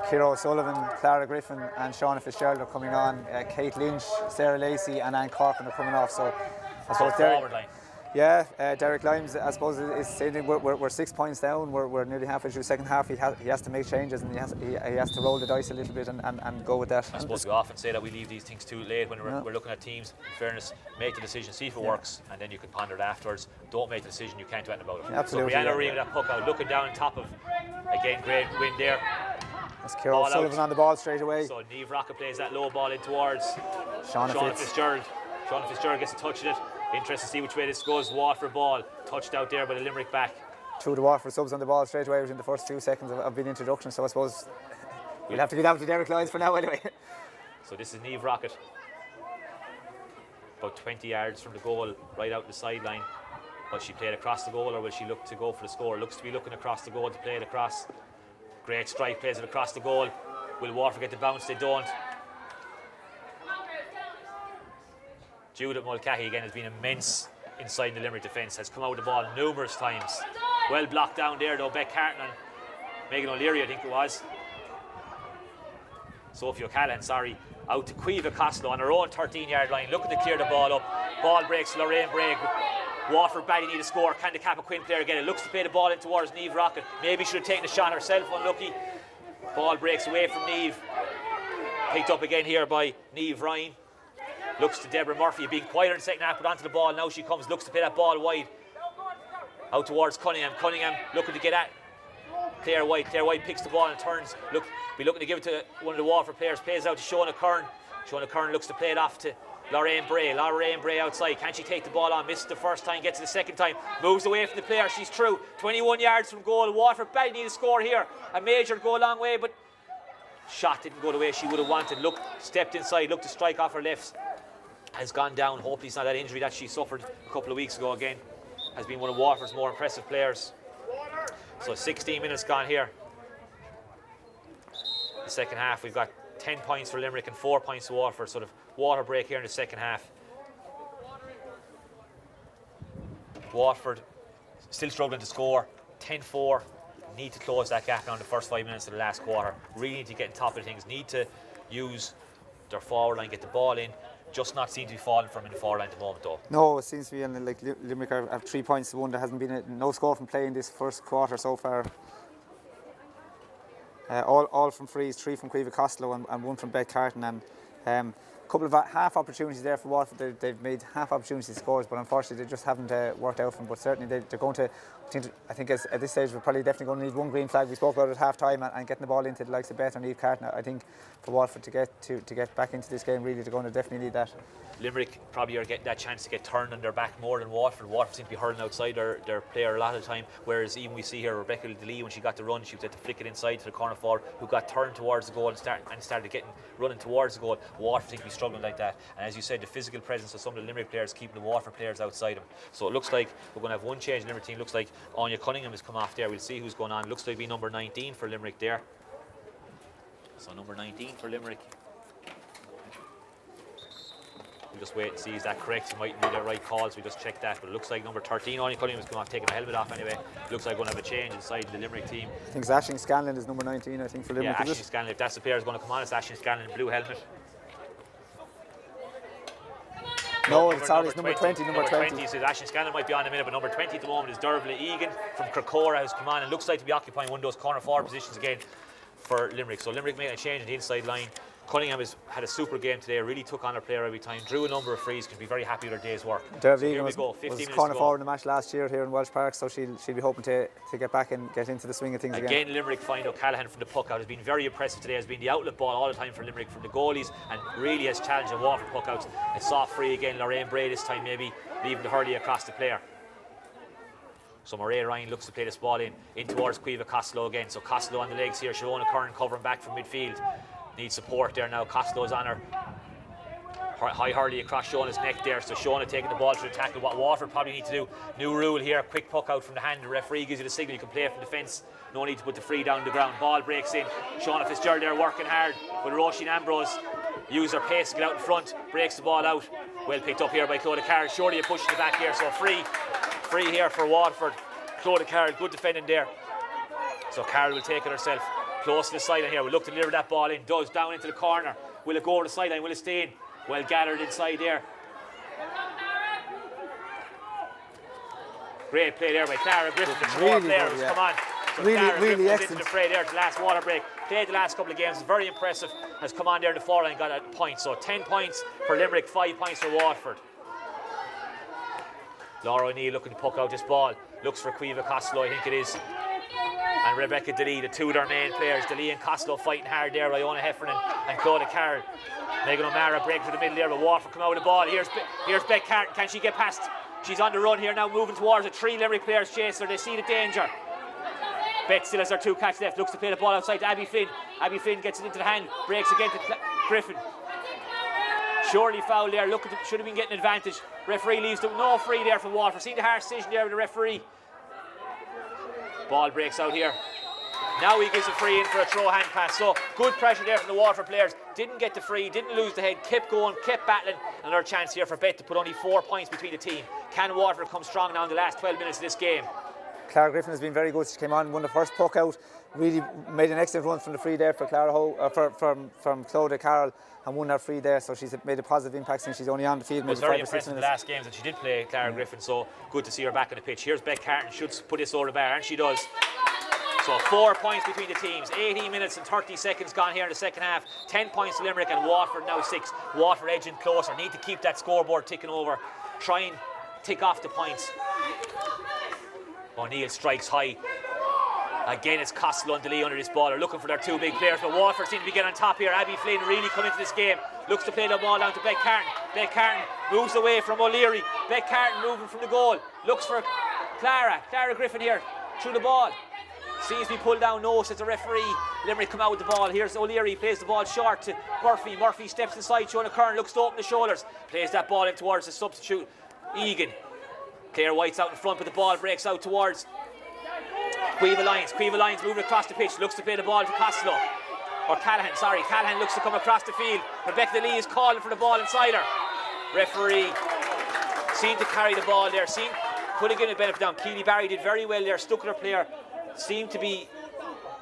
[SPEAKER 3] Kira O'Sullivan, Clara Griffin and Shauna Fitzgerald are coming on. Kate Lynch, Sarah Lacey and Anne Corkin are coming off. So I suppose
[SPEAKER 1] forward line.
[SPEAKER 3] Yeah, Derek Limes, I suppose, is saying we're 6 points down. We're nearly halfway through the second half. He has to make changes, and he has to roll the dice a little bit and go with that.
[SPEAKER 1] I suppose we often say that we leave these things too late when we're looking at teams. In fairness, make the decision, see if it works, and then you can ponder it afterwards. Don't make the decision, you can't do anything about it.
[SPEAKER 3] Absolutely.
[SPEAKER 1] So Brianna reading that puck out, looking down on top of, again, great wind there.
[SPEAKER 3] That's Kira O'Sullivan on the ball straight away.
[SPEAKER 1] So Niamh Rocket plays that low ball in towards
[SPEAKER 3] Shauna
[SPEAKER 1] Fitzgerald. Shauna Fitzgerald gets a touch of it. Interesting to see which way this goes. Waterford ball touched out there by the Limerick back.
[SPEAKER 3] Two of the Waterford subs on the ball straight away within the first 2 seconds of the introduction. So I suppose we'll have to give that to Derek Lyons for now anyway.
[SPEAKER 1] So this is Niamh Rocket. About 20 yards from the goal, right out the sideline. Will she play it across the goal or will she look to go for the score? Looks to be looking across the goal to play it across. Great strike, plays it across the goal. Will Waterford get the bounce? They don't. Judith Mulcahy again has been immense inside the Limerick defence, has come out with the ball numerous times. Well blocked down there though, Beck Carton and Megan O'Leary I think it was. Sophie O'Callaghan, sorry, out to Cueva Costello on her own 13-yard line, looking to clear the ball up. Ball breaks, Lorraine Bragg. Waterford badly need a score. Can the Cappoquin player get it? Looks to play the ball in towards Niamh Rocket. Maybe should have taken a shot herself, unlucky. Ball breaks away from Niamh. Picked up again here by Niamh Ryan. Looks to Deborah Murphy, being quieter in the second half, but onto the ball. Now she comes, looks to play that ball wide. Out towards Cunningham. Cunningham looking to get at Claire White. Claire White picks the ball and turns. Be looking to give it to one of the Waterford players. Plays out to Shona Kern. Shona Kern looks to play it off to Lorraine Bray. Lorraine Bray outside. Can she take the ball on? Misses the first time, gets it the second time. Moves away from the player. She's through. 21 yards from goal. Waterford badly need a score here. A major go a long way, but shot didn't go the way she would have wanted. Stepped inside, looked to strike off her left. Has gone down. Hopefully it's not that injury that she suffered a couple of weeks ago again. Has been one of Waterford's more impressive players. So 16 minutes gone here. second half. We've got 10 points for Limerick and 4 points to Waterford. Sort of water break here in the second half. Waterford still struggling to score. 10-4. Need to close that gap now in the first 5 minutes of the last quarter. Really need to get on top of things. Need to use their forward line, get the ball in. Just not seem to be falling from in the forward line at the moment, though.
[SPEAKER 3] No, it seems to be like Limerick have 3 points to 1. There hasn't been no score from play in this first quarter so far. All from frees, 3 from Cueva Costello and 1 from Beck Carton, and a couple of half opportunities there for Waterford. They've made half opportunity scores, but unfortunately they just haven't worked out for them. But certainly they're going to. I think at this stage we're probably definitely going to need 1 green flag. We spoke about it at half time, and getting the ball into the likes of Beth and Eve Carton. I think for Waterford to get back into this game, really they're going to definitely need that.
[SPEAKER 1] Limerick probably are getting that chance to get turned on their back more than Waterford. Waterford seem to be hurling outside their player a lot of the time, whereas even we see here Rebecca Delee, when she got the run, she was able to flick it inside to the corner forward, who got turned towards the goal and started running towards the goal. Waterford seem to be struggling like that, and as you said, the physical presence of some of the Limerick players keeping the Waterford players outside them. So it looks like we're going to have 1 change in the Limerick team. Looks like Anya Cunningham has come off there. We'll see who's going on. Looks like it'll be number 19 for Limerick there. So number 19 for Limerick. We'll just wait and see, is that correct? It might be the right calls, we just check that, but it looks like number 13, Anya Cunningham, has come off, taking the helmet off anyway. Looks like we're going to have a change inside the Limerick team.
[SPEAKER 3] I think it's Aisling Scanlon is number 19, I think, for Limerick.
[SPEAKER 1] Yeah, Aisling Scanlon, if that's the player who's going to come on, it's Aisling Scanlon in blue helmet.
[SPEAKER 3] No, it's number 20.
[SPEAKER 1] Number 20, so Aisling Scanlon might be on in a minute, but number 20 at the moment is Dervla Egan from Kirkora, who's come on and looks like to be occupying one of those corner forward positions again for Limerick. So Limerick making a change on the inside line. Cunningham has had a super game today, really took on her player every time, drew a number of frees, can be very happy with her day's work.
[SPEAKER 3] Dervla Egan was corner forward in the match last year here in Walsh Park, so she'll be hoping to get back and get into the swing of things again.
[SPEAKER 1] Again, Limerick find O'Callaghan from the puck out has been very impressive today, has been the outlet ball all the time for Limerick from the goalies, and really has challenged the Waterford puck outs. A soft free again, Lorraine Bray this time maybe leaving the hurley across the player. So Murray Ryan looks to play this ball in towards Cueva Costello again. So Costello on the legs here, Siobhan Curran covering back from midfield. Needs support there now. Costello's on her. High hurley across Shona's neck there. So Shona taking the ball to the tackle. What Waterford probably need to do. New rule here. Quick puck out from the hand. The referee gives you the signal. You can play from defence. No need to put the free down the ground. Ball breaks in. Shona Fitzgerald there working hard. But Roisin Ambrose use her pace to get out in front. Breaks the ball out. Well picked up here by Claudia Carroll. Surely a push in the back here. So free here for Waterford. Claudia Carroll, good defending there. So Carroll will take it herself. Close to the sideline here. We'll look to deliver that ball in. Does down into the corner. Will it go over the sideline? Will it stay in? Well gathered inside there. Great play there by Clara Griffin. The really players come on. So really excellent. Into the fray there to the last water break. Played the last couple of games. Very impressive. Has come on there in the forward line. Got a point. So 10 points for Limerick. 5 points for Waterford. Laura O'Neill looking to puck out this ball. Looks for Cueva Costello, I think it is. And Rebecca Delee, the two of their main players. Delee and Costello fighting hard there. Iona Heffernan and Claudia Carroll. Megan O'Mara break through the middle there, but Waterford come out with the ball. Here's Beck Carton. Can she get past? She's on the run here now, moving towards it. 3 Limerick players chase her. They see the danger. Bet still has her 2 catch left. Looks to play the ball outside to Abby Flynn. Abby Flynn gets it into the hand. Breaks again to Griffin. Surely foul there. Look, should have been getting advantage. Referee leaves them. No free there from Waterford. See the harsh decision there with the referee. Ball breaks out here. Now he gives a free in for a throw hand pass. So good pressure there from the Waterford players. Didn't get the free, didn't lose the head, kept going, kept battling. Another chance here for Bet to put only 4 points between the team. Can Waterford come strong now in the last 12 minutes of this game?
[SPEAKER 3] Clara Griffin has been very good. She came on, won the first puck out, really made an excellent run from the free there for from Claudia Carroll, and won her free there. So she's made a positive impact since she's only on the field.
[SPEAKER 1] It was very impressive in the last games, and she did play Clara Griffin. So good to see her back on the pitch. Here's Beck Carton, should put this over the bar, and she does. So 4 points between the teams. 18 minutes and 30 seconds gone here in the second half. 10 points to Limerick, and Waterford now 6. Waterford edging closer. Need to keep that scoreboard ticking over. Try and tick off the points. O'Neill strikes high. Again, it's Costello and Delee under this ball. They're looking for their 2 big players, but Waterford seem to be getting on top here. Abby Flynn really come into this game. Looks to play the ball down to Beck Carton. Beck Carton moves away from O'Leary. Beck Carton moving from the goal. Looks for Clara Griffin here through the ball. Seems to be pulled down. No, says the referee. Limerick come out with the ball. Here's O'Leary, plays the ball short to Murphy. Murphy steps inside, Shona Curran looks to open the shoulders. Plays that ball in towards the substitute, Egan. Claire White's out in front, but the ball breaks out towards Cueva Lyons. Cueva Lyons moving across the pitch. Looks to play the ball to Costello. or Callahan, sorry. Callahan looks to come across the field. Rebecca Lee is calling for the ball inside her. Referee seemed to carry the ball there, could have given a benefit down. Keely Barry did very well there, stuck with her player. Seemed to be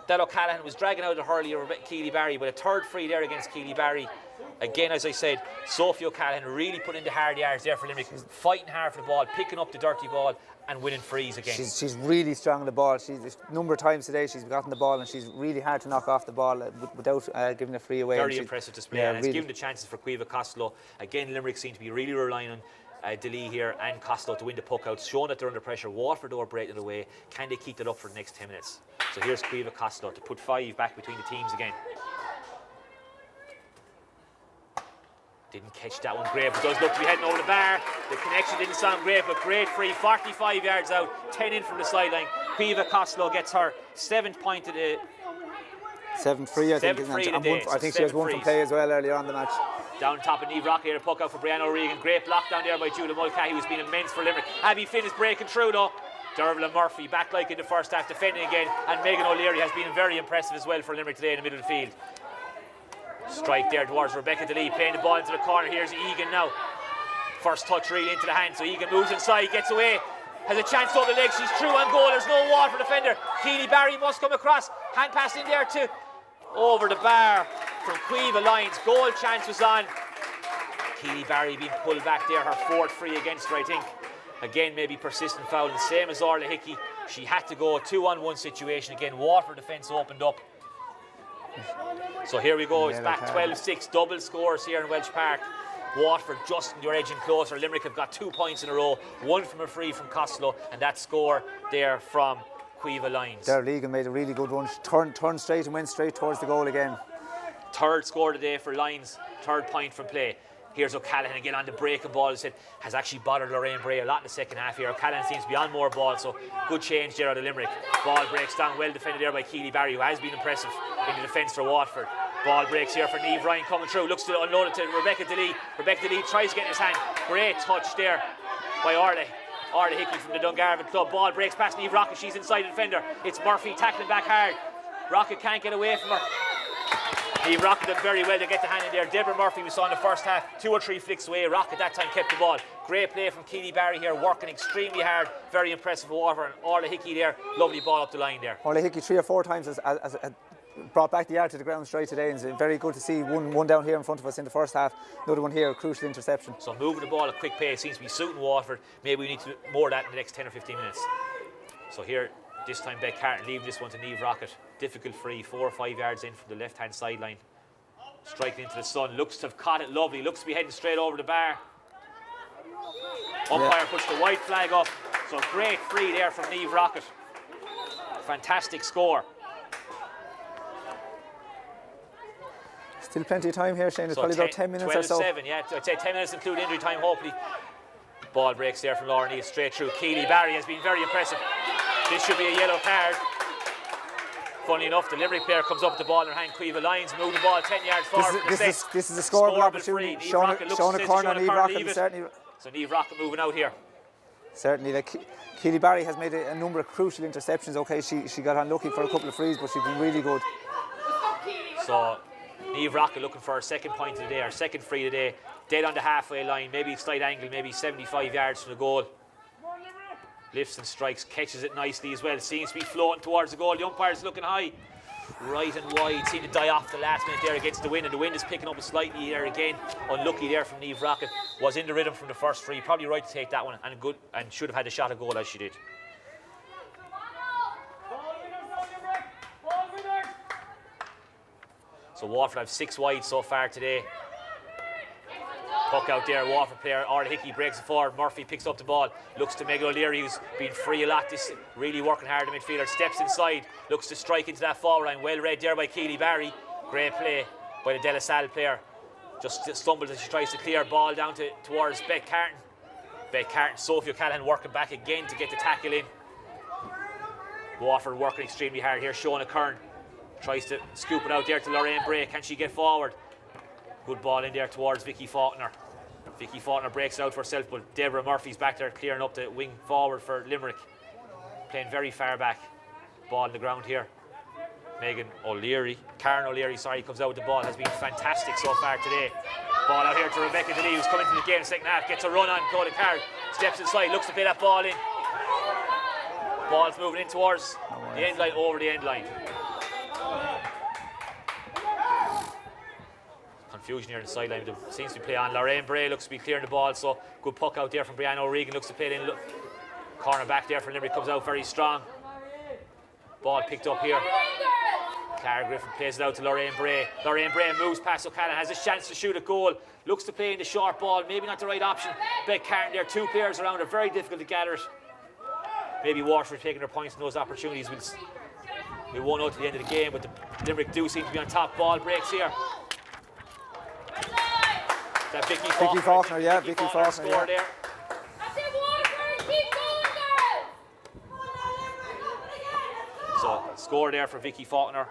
[SPEAKER 1] that O'Callaghan was dragging out the hurley of Keely Barry, but a third free there against Keely Barry. Again, as I said, Sophie O'Callaghan really put in the hard yards there for Limerick, fighting hard for the ball, picking up the dirty ball and winning frees again.
[SPEAKER 3] She's really strong on the ball. She's a number of times today she's gotten the ball and she's really hard to knock off the ball without giving a free away.
[SPEAKER 1] Very impressive display, and it's given the chances for Caoimhe Costello. Again, Limerick seem to be really relying on Delee here and Costello to win the puck out, showing that they're under pressure. Waterford are breaking it away. Can they keep that up for the next 10 minutes? So here's Caoimhe Costello to put 5 back between the teams again. Didn't catch that one great, but does look to be heading over the bar. The connection didn't sound great, but great free. 45 yards out, 10 in from the sideline. Caoimhe Costello gets her 7th point of the
[SPEAKER 3] 7th free, I think, isn't it? I think she has one from play as well earlier on the match.
[SPEAKER 1] Down top of Niamh Rock here, the puck out for Brianna O'Regan. Great block down there by Julia Mulcahy, who's been immense for Limerick. Abby Finn is breaking through though. Dervla Murphy back like in the first half, defending again, and Megan O'Leary has been very impressive as well for Limerick today in the middle of the field. Strike there towards Rebecca Delee, playing the ball into the corner. Here's Egan now. First touch really into the hand, so Egan moves inside, gets away, has a chance over the legs, she's through on goal. There's no wall for defender. Keely Barry must come across, hand pass in there to over the bar from Caoimhe Lyons. Goal chance was on. Keely Barry being pulled back there, her 4th free against her, I think. Again, maybe persistent foul, and same as Orla Hickey. She had to go 2-on-1 situation again. Waterford defence opened up. So here we go, it's back 12-6, double scores here in Welsh Park. Waterford just in your edging closer. Limerick have got 2 points in a row, 1 from a free from Costello, and that score there from Caoimhe Lyons.
[SPEAKER 3] Darragh Egan made a really good run, turned straight and went straight towards the goal again.
[SPEAKER 1] 3rd score today for Lyons, 3rd point from play. Here's O'Callaghan again on the breaking ball. Has actually bothered Lorraine Bray a lot in the second half here. O'Callaghan seems to be on more ball, so good change there out of Limerick. Ball breaks down, well defended there by Keely Barry, who has been impressive in the defence for Waterford. Ball breaks here for Niamh Ryan coming through, looks to unload it to Rebecca Delee. Rebecca Delee tries to get in his hand. Great touch there by Orla Hickey from the Dungarvan club. Ball breaks past Niamh Rocket, she's inside the defender. It's Murphy tackling back hard. Rocket can't get away from her. Niamh Rocket did very well to get the hand in there. Deborah Murphy, we saw in the first half, 2 or 3 flicks away. Rocket that time kept the ball. Great play from Keely Barry here, working extremely hard. Very impressive for Waterford. And Orla Hickey there, lovely ball up the line there.
[SPEAKER 3] Orla Hickey 3 or 4 times has brought back the yard to the ground straight today, and it's very good to see one down here in front of us in the first half, another one here, a crucial interception.
[SPEAKER 1] So moving the ball at quick pace seems to be suiting Waterford. Maybe we need to do more of that in the next 10 or 15 minutes. So here, this time Beck Carton leaving this one to Niamh Rocket. Difficult free, 4 or 5 yards in from the left hand sideline. Striking into the sun, looks to have caught it lovely, looks to be heading straight over the bar. Umpire puts the white flag up, so great free there from Niamh Rocket. Fantastic score.
[SPEAKER 3] Still plenty of time here, Shane. It's probably about 10 minutes or so.
[SPEAKER 1] 12-7, yeah, I'd say 10 minutes including injury time, hopefully. Ball breaks there from Lauren Neal straight through. Keely Barry has been very impressive. This should be a yellow card. Funny enough, the Limerick player comes up with the ball in her hand. Caoimhe Lyons move the ball 10 yards forward.
[SPEAKER 3] This is a scoreable opportunity. Showing a corner on Niamh Rocket, certainly.
[SPEAKER 1] So Niamh Rocket moving out here.
[SPEAKER 3] Certainly, Keely Barry has made a number of crucial interceptions. Okay, she got unlucky for a couple of frees, but she's been really good.
[SPEAKER 1] So Niamh Rocket looking for her 2nd point of the day, her 2nd free of the day. Dead on the halfway line, maybe slight angle, maybe 75 yards from the goal. Lifts and strikes, catches it nicely as well. Seems to be floating towards the goal. The umpire's looking high. Right and wide, seemed to die off the last minute there against the wind, and the wind is picking up slightly there again. Unlucky there from Niamh Rocket. Was in the rhythm from the first free. Probably right to take that one, and good, and should have had a shot at goal as she did. So Waterford have 6 wide so far today. Puck out there, Waterford player, Orla Hickey breaks it forward. Murphy picks up the ball, looks to Megan O'Leary, who's been free a lot, this really working hard, the midfielder, steps inside, looks to strike into that forward line. Well read there by Keely Barry. Great play by the De La Salle player. Just stumbles as she tries to clear ball down towards Beck Carton. Beck Carton, Sophie O'Callaghan working back again to get the tackle in. Waterford working extremely hard here. Shona Kern tries to scoop it out there to Lorraine Bray. Can she get forward? Good ball in there towards Vicky Faulkner. Vicky Faulkner breaks it out for herself, but Deborah Murphy's back there clearing up the wing forward for Limerick. Playing very far back. Ball on the ground here. Karen O'Leary, comes out with the ball, has been fantastic so far today. Ball out here to Rebecca Delee, who's coming to the game second half, gets a run on Clodagh Carroll, steps inside, looks to play that ball in. Ball's moving in towards the end line, over the end line. Confusion here on the sideline, but seems to be play on. Lorraine Bray looks to be clearing the ball, so good puck out there from Brianna O'Regan, looks to play it in. Corner back there for Limerick, comes out very strong. Ball picked up here. Clara Griffin plays it out to Lorraine Bray. Lorraine Bray moves past O'Callaghan, has a chance to shoot a goal. Looks to play in the short ball, maybe not the right option. Beck Carton there, 2 players around her, very difficult to gather it. Maybe Waterford taking their points in those opportunities. We won't know to the end of the game, but the Limerick do seem to be on top. Ball breaks here. That Vicky Faulkner,
[SPEAKER 3] yeah, Vicky Faulkner
[SPEAKER 1] scored there. So score there for Vicky Faulkner.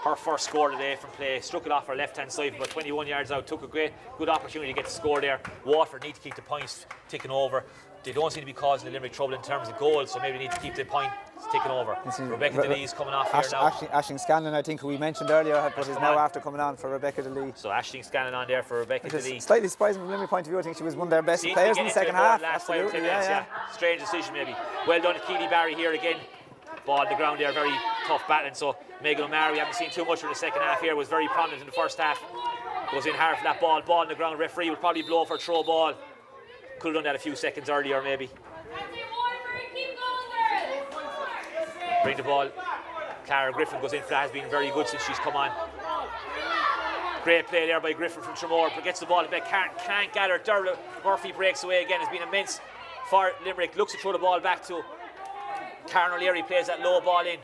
[SPEAKER 1] Her first score today from play. Struck it off her left hand side, about 21 yards out. Took a good opportunity to get the score there. Waterford need to keep the points ticking over. They don't seem to be causing the Limerick trouble in terms of goals, so maybe they need to keep the points ticking over. Rebecca Delee is coming off here now.
[SPEAKER 3] Aisling Scanlon, I think, who we mentioned earlier, but is now after coming on for Rebecca Delee.
[SPEAKER 1] So Aisling Scanlon on there for Rebecca Delee.
[SPEAKER 3] Slightly surprising from a Limerick point of view. I think she was one of their best players in the second half.
[SPEAKER 1] Absolutely, yeah. Strange decision maybe. Well done to Keely Barry here again. Ball on the ground there, very tough battling. So Megan O'Mara, we haven't seen too much in the second half here, was very prominent in the first half. Goes in hard for that ball. Ball on the ground. Referee will probably blow for a throw ball. Could have done that a few seconds earlier maybe. Bring the ball. Clara Griffin goes in for that, has been very good since she's come on. Great play there by Griffin from Tremor, but gets the ball to Beck Carton, can't gather. Derla Murphy breaks away again, has been immense for Limerick. Looks to throw the ball back to Karen O'Leary, plays that low ball in.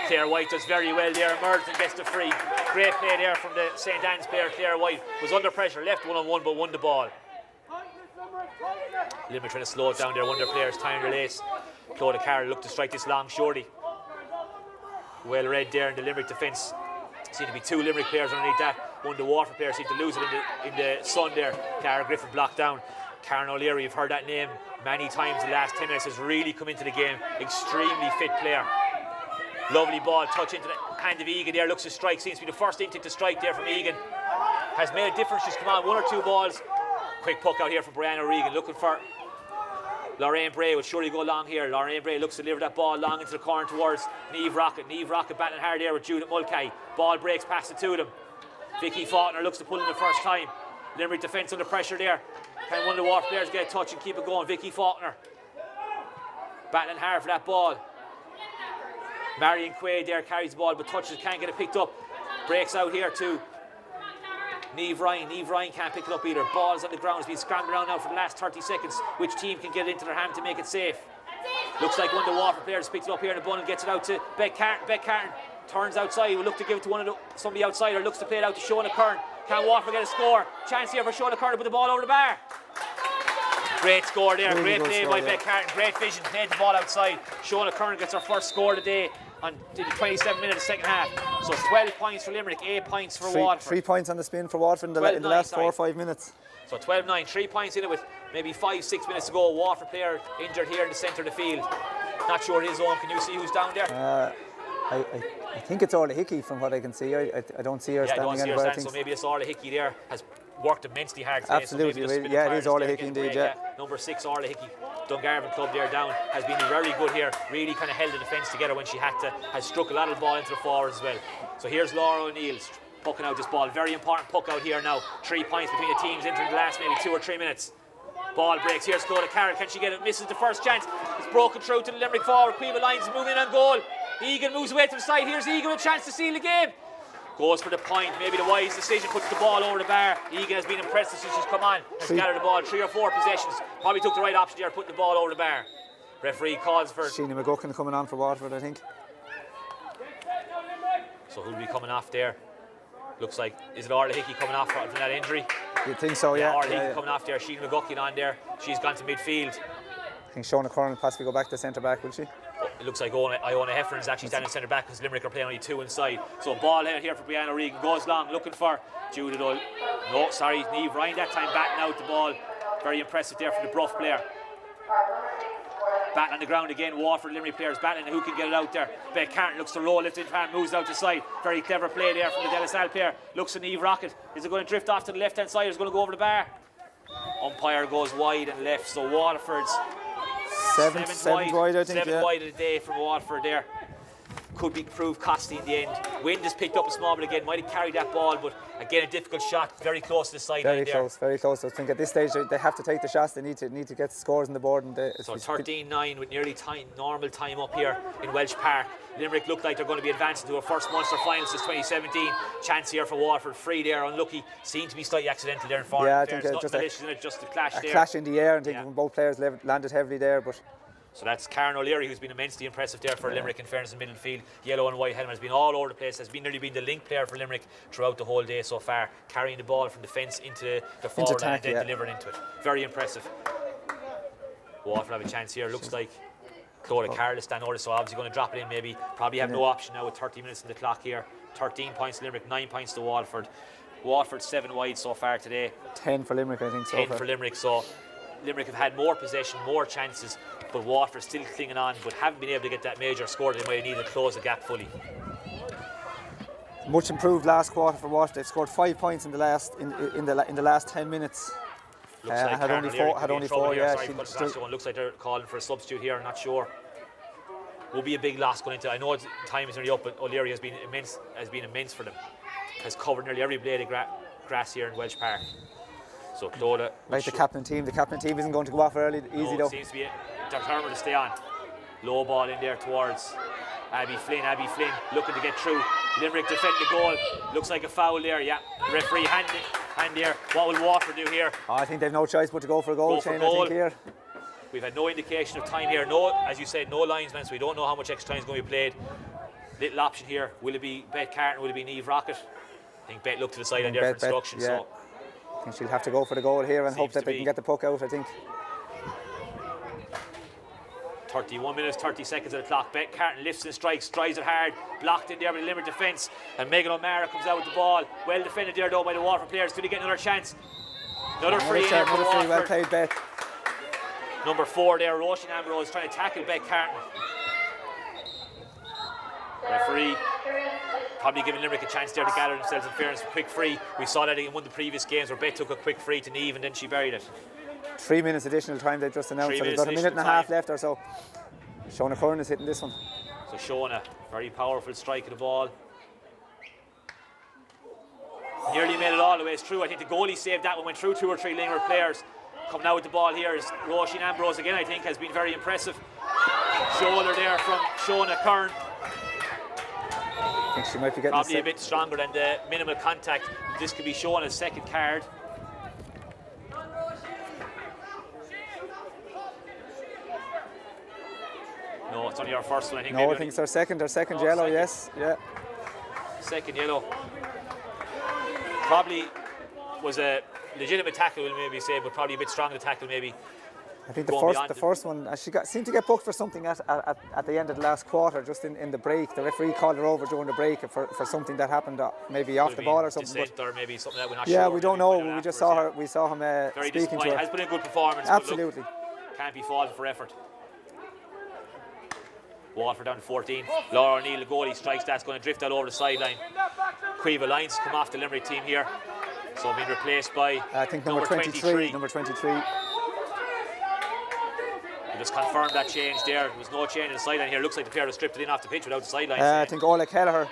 [SPEAKER 1] Claire White does very well there, emerged and gets the free. Great play there from the St. Anne's player. Claire White was under pressure, left one-on-one but won the ball. Limerick trying to slow it down there, one of their players tying their lace. Clodagh Carroll looked to strike this long shorty. Well read there in the Limerick defence. Seemed to be 2 Limerick players underneath that. One of the Waterford players seemed to lose it in the sun there. Clara Griffin blocked down. Karen O'Leary, you've heard that name many times in the last 10 minutes, has really come into the game. Extremely fit player. Lovely ball, touch into the hand of Egan there. Looks to strike, seems to be the first instinct to strike there from Egan. Has made a difference, she's come on 1 or 2 balls. Quick puck out here from Brianna O'Regan, looking for Lorraine Bray. Will surely go long here. Lorraine Bray looks to deliver that ball long into the corner towards Niamh Rocket. Niamh Rocket battling hard there with Judith Mulcahy. Ball breaks past the 2 of them. Vicky Faulkner looks to pull in the first time. Limerick defence under pressure there. Can one of the Waterford players get a touch and keep it going? Vicky Faulkner battling hard for that ball. Marion Quaid there carries the ball but touches, can't get it picked up. Breaks out here to Niamh Ryan. Niamh Ryan can't pick it up either. Ball's on the ground, has been scrambled around now for the last 30 seconds. Which team can get it into their hand to make it safe? Looks like one of the Waterford players picks it up here in the bundle and gets it out to Beck Carton. Beck Carton turns outside, will look to give it to somebody outside, or looks to play it out to Shona Kern. Can Waterford get a score? Chance here for Shona Kern to put the ball over the bar. Great score there, great play by Beck Carton, great vision, played the ball outside. Shona Kern gets her first score today on the 27 minutes of the second half. So 12 points for Limerick, 8 points for Waterford.
[SPEAKER 3] 3 points on the spin for Waterford in the last 4 or 5 minutes.
[SPEAKER 1] So 12-9, 3 points in it with maybe 5-6 minutes to go. Waterford player injured here in the centre of the field. Not sure his own. Can you see who's down there?
[SPEAKER 3] I think it's Orla Hickey from what I can see. I don't see her standing anywhere.
[SPEAKER 1] So maybe it's Orla Hickey there. Has worked immensely hard today.
[SPEAKER 3] Absolutely, so yeah, it is Orla Hickey indeed, yeah.
[SPEAKER 1] Number 6, Orla Hickey, Dungarvan club there down, has been very good here. Really kind of held the defence together when she had to. Has struck a lot of the ball into the forwards as well. So here's Laura O'Neill pucking out this ball. Very important puck out here now. 3 points between the teams entering the last maybe 2 or 3 minutes. Ball breaks. Here's Clodagh Carroll. Can she get it? Misses the first chance. It's broken through to the Limerick forward. Cueva Lyons moving in on goal. Egan moves away to the side. Here's Egan with a chance to seal the game. Goes for the point. Maybe the wise decision. Puts the ball over the bar. Egan has been impressive since she's come on. Has gathered the ball. 3 or 4 possessions. Probably took the right option there, putting the ball over the bar. Referee calls for
[SPEAKER 3] Sheena McGuckin coming on for Waterford, I think.
[SPEAKER 1] So who'll be coming off there? Looks like, is it Orla Hickey coming off from that injury?
[SPEAKER 3] You'd think so, yeah.
[SPEAKER 1] Orla Hickey coming off there. Sheena McGuckin on there. She's gone to midfield.
[SPEAKER 3] I think Shona Curran will possibly go back to centre back, will she?
[SPEAKER 1] It looks like Iona Heffern's actually standing centre back because Limerick are playing only 2 inside. So ball out here for Brianna O'Regan. Goes long, looking for Judith Niamh Ryan that time back now with the ball. Very impressive there for the Bruff player. Battle on the ground again. Waterford Limerick players battling. Who can get it out there? Beck Carton looks to roll, lifts in hand, moves out to side. Very clever play there from the De La Salle player. Looks at Eve Rocket. Is it going to drift off to the left hand side? Is it going to go over the bar? Umpire goes wide and left. So Waterford's
[SPEAKER 3] Seventh wide, I think.
[SPEAKER 1] Seventh wide of the day from Waterford there. Could be proved costly in the end. Wind has picked up a small bit again. Might have carried that ball, but again a difficult shot. Very close to the sideline there.
[SPEAKER 3] Very close. I think at this stage they have to take the shots. They need to get scores on the board. And
[SPEAKER 1] so 13-9 with nearly normal time up here in Welsh Park. Limerick look like they're going to be advancing to a first Munster final since 2017. Chance here for Waterford. Free there, unlucky. Seemed to be slightly accidental there in form.
[SPEAKER 3] Yeah, I think
[SPEAKER 1] just a clash there.
[SPEAKER 3] Clash in the air, and I think when both players landed heavily there. But
[SPEAKER 1] so that's Karen O'Leary, who's been immensely impressive there for Limerick, in fairness, in middle field. Yellow and white helmet, has been all over the place, has nearly been the link player for Limerick throughout the whole day so far, carrying the ball from defence into the forward line and then delivering into it. Very impressive. Waterford have a chance here. Looks like Clodagh Carroll is standing over, so obviously going to drop it in maybe. Probably have no option now with 30 minutes in the clock here. 13 points to Limerick, 9 points to Waterford. Waterford 7 wide so far today.
[SPEAKER 3] 10 for Limerick, I think.
[SPEAKER 1] 10 for Limerick, so Limerick have had more possession, more chances, but Waterford still clinging on, but haven't been able to get that major score that they might have needed to close the gap fully.
[SPEAKER 3] Much improved last quarter for Waterford. They've scored 5 points in the last 10 minutes.
[SPEAKER 1] Looks like
[SPEAKER 3] had only four. Yeah,
[SPEAKER 1] looks like they're calling for a substitute here. I'm not sure. Will be a big loss going into. I know time is nearly up, but O'Leary has been immense for them. Has covered nearly every blade of grass here in Welsh Park. So Clodagh,
[SPEAKER 3] like the captain team isn't going to go off early easy though.
[SPEAKER 1] Seems to be determined to stay on. Low ball in there towards Abby Flynn looking to get through. Limerick defend the goal. Looks like a foul there. Yeah, referee hand there. What will Waterford do here?
[SPEAKER 3] I think they've no choice but to go for a goal. I think here.
[SPEAKER 1] We've had no indication of time here. No, as you said, no linesman, so we don't know how much extra time is going to be played. Little option here. Will it be Bet Carton? Will it be Eve Rocket? I think Bet looked to the side there for instruction.
[SPEAKER 3] Yeah.
[SPEAKER 1] So
[SPEAKER 3] I think she'll have to go for the goal here and hope that they can get the puck out, I think.
[SPEAKER 1] 31 minutes, 30 seconds of the clock. Bet Carton lifts and strikes, drives it hard, blocked in there by the Limerick defence, and Megan O'Mara comes out with the ball. Well defended there though by the Waterford players. Could he get another chance? Another free in here for Waterford.
[SPEAKER 3] Well played, Bet.
[SPEAKER 1] Number 4 there, Roisin Ambrose trying to tackle Bet Carton. Referee probably giving Limerick a chance there to gather themselves in fairness. Quick free. We saw that in one of the previous games where Bet took a quick free to Niamh and then she buried it.
[SPEAKER 3] 3 minutes additional time they just announced. So they've got a minute and a half left or so. Shona Curran is hitting this one.
[SPEAKER 1] So Shona, very powerful strike of the ball. Nearly made it all the way through. I think the goalie saved that one, went through 2 or 3 Limerick players. Coming out with the ball here is Roisin Ambrose again, I think, has been very impressive. Shoulder there from Shona Curran.
[SPEAKER 3] I think she might be getting
[SPEAKER 1] probably a bit stronger than the minimal contact. This could be Shona's second card. No, it's only our first one, I think.
[SPEAKER 3] No, I think it's our second yellow, yes. Yeah.
[SPEAKER 1] Second yellow. Probably was a legitimate tackle, we'll maybe say, but probably a bit stronger tackle maybe.
[SPEAKER 3] I think the first one, she seemed to get booked for something at the end of the last quarter, just in the break. The referee called her over during the break for something that happened maybe off the ball or something.
[SPEAKER 1] Or maybe something that we're not
[SPEAKER 3] sure. Yeah,
[SPEAKER 1] we
[SPEAKER 3] don't know. We just saw her. We saw him
[SPEAKER 1] very
[SPEAKER 3] speaking to her.
[SPEAKER 1] Has been a good performance.
[SPEAKER 3] Absolutely.
[SPEAKER 1] Look, can't be faulted for effort. Waterford down to 14. Laura O'Neill, the goalie, strikes. That's going to drift out over the sideline. Quiva Lyons come off the Limerick team here. So being replaced by
[SPEAKER 3] I think number 23. Number 23.
[SPEAKER 1] We just confirmed that change there. There was no change in the sideline here. Looks like the player was stripped it in off the pitch without the sideline.
[SPEAKER 3] I think Orla Kelleher.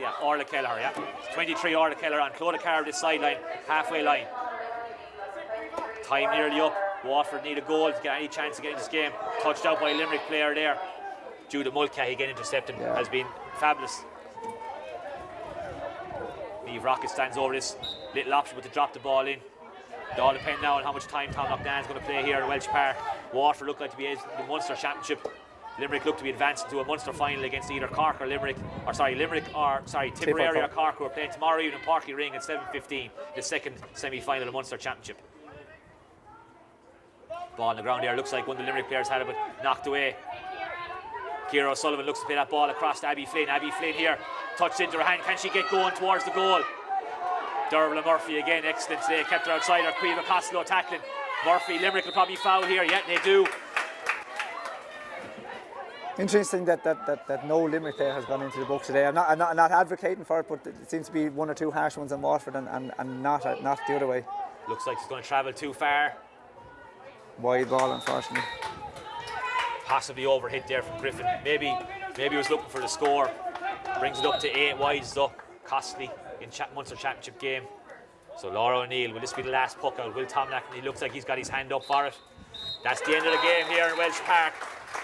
[SPEAKER 1] Yeah, Orla Kelleher, yeah. 23 Orla Kelleher on Clodagh Carroll this sideline, halfway line. Time nearly up. Waterford need a goal to get any chance of getting this game. Touched out by a Limerick player there. Judah Mulcahy again intercepting, has been fabulous. Eve Rocket stands over this little option but to drop the ball in. It all depends now on how much time Tom Loughnane is going to play here in Welsh Park. Waterford look like to be in the Munster Championship. Limerick look to be advancing to a Munster final against either Cork or Tipperary or Cork, who are playing tomorrow evening in Parky Ring at 7:15, the second semi-final of Munster Championship. Ball on the ground there, looks like one of the Limerick players had it but knocked away. Ciara O'Sullivan looks to play that ball across to Abby Flynn. Abby Flynn here, touched into her hand. Can she get going towards the goal? Dervla Murphy again, excellent today. Kept her outside her. Quiva Costello tackling. Murphy, Limerick will probably foul here. Yeah, they do.
[SPEAKER 3] Interesting that no Limerick player has gone into the book today. I'm not advocating for it, but it seems to be one or two harsh ones on Waterford and not the other way.
[SPEAKER 1] Looks like he's going to travel too far.
[SPEAKER 3] Wide ball, unfortunately.
[SPEAKER 1] Possibly overhit there from Griffin. Maybe he was looking for the score. Brings it up to 8 wides though. Costly in Munster Championship game. So Laura O'Neill, will this be the last puck out? Will Tom Lackney, he looks like he's got his hand up for it. That's the end of the game here in Walsh Park.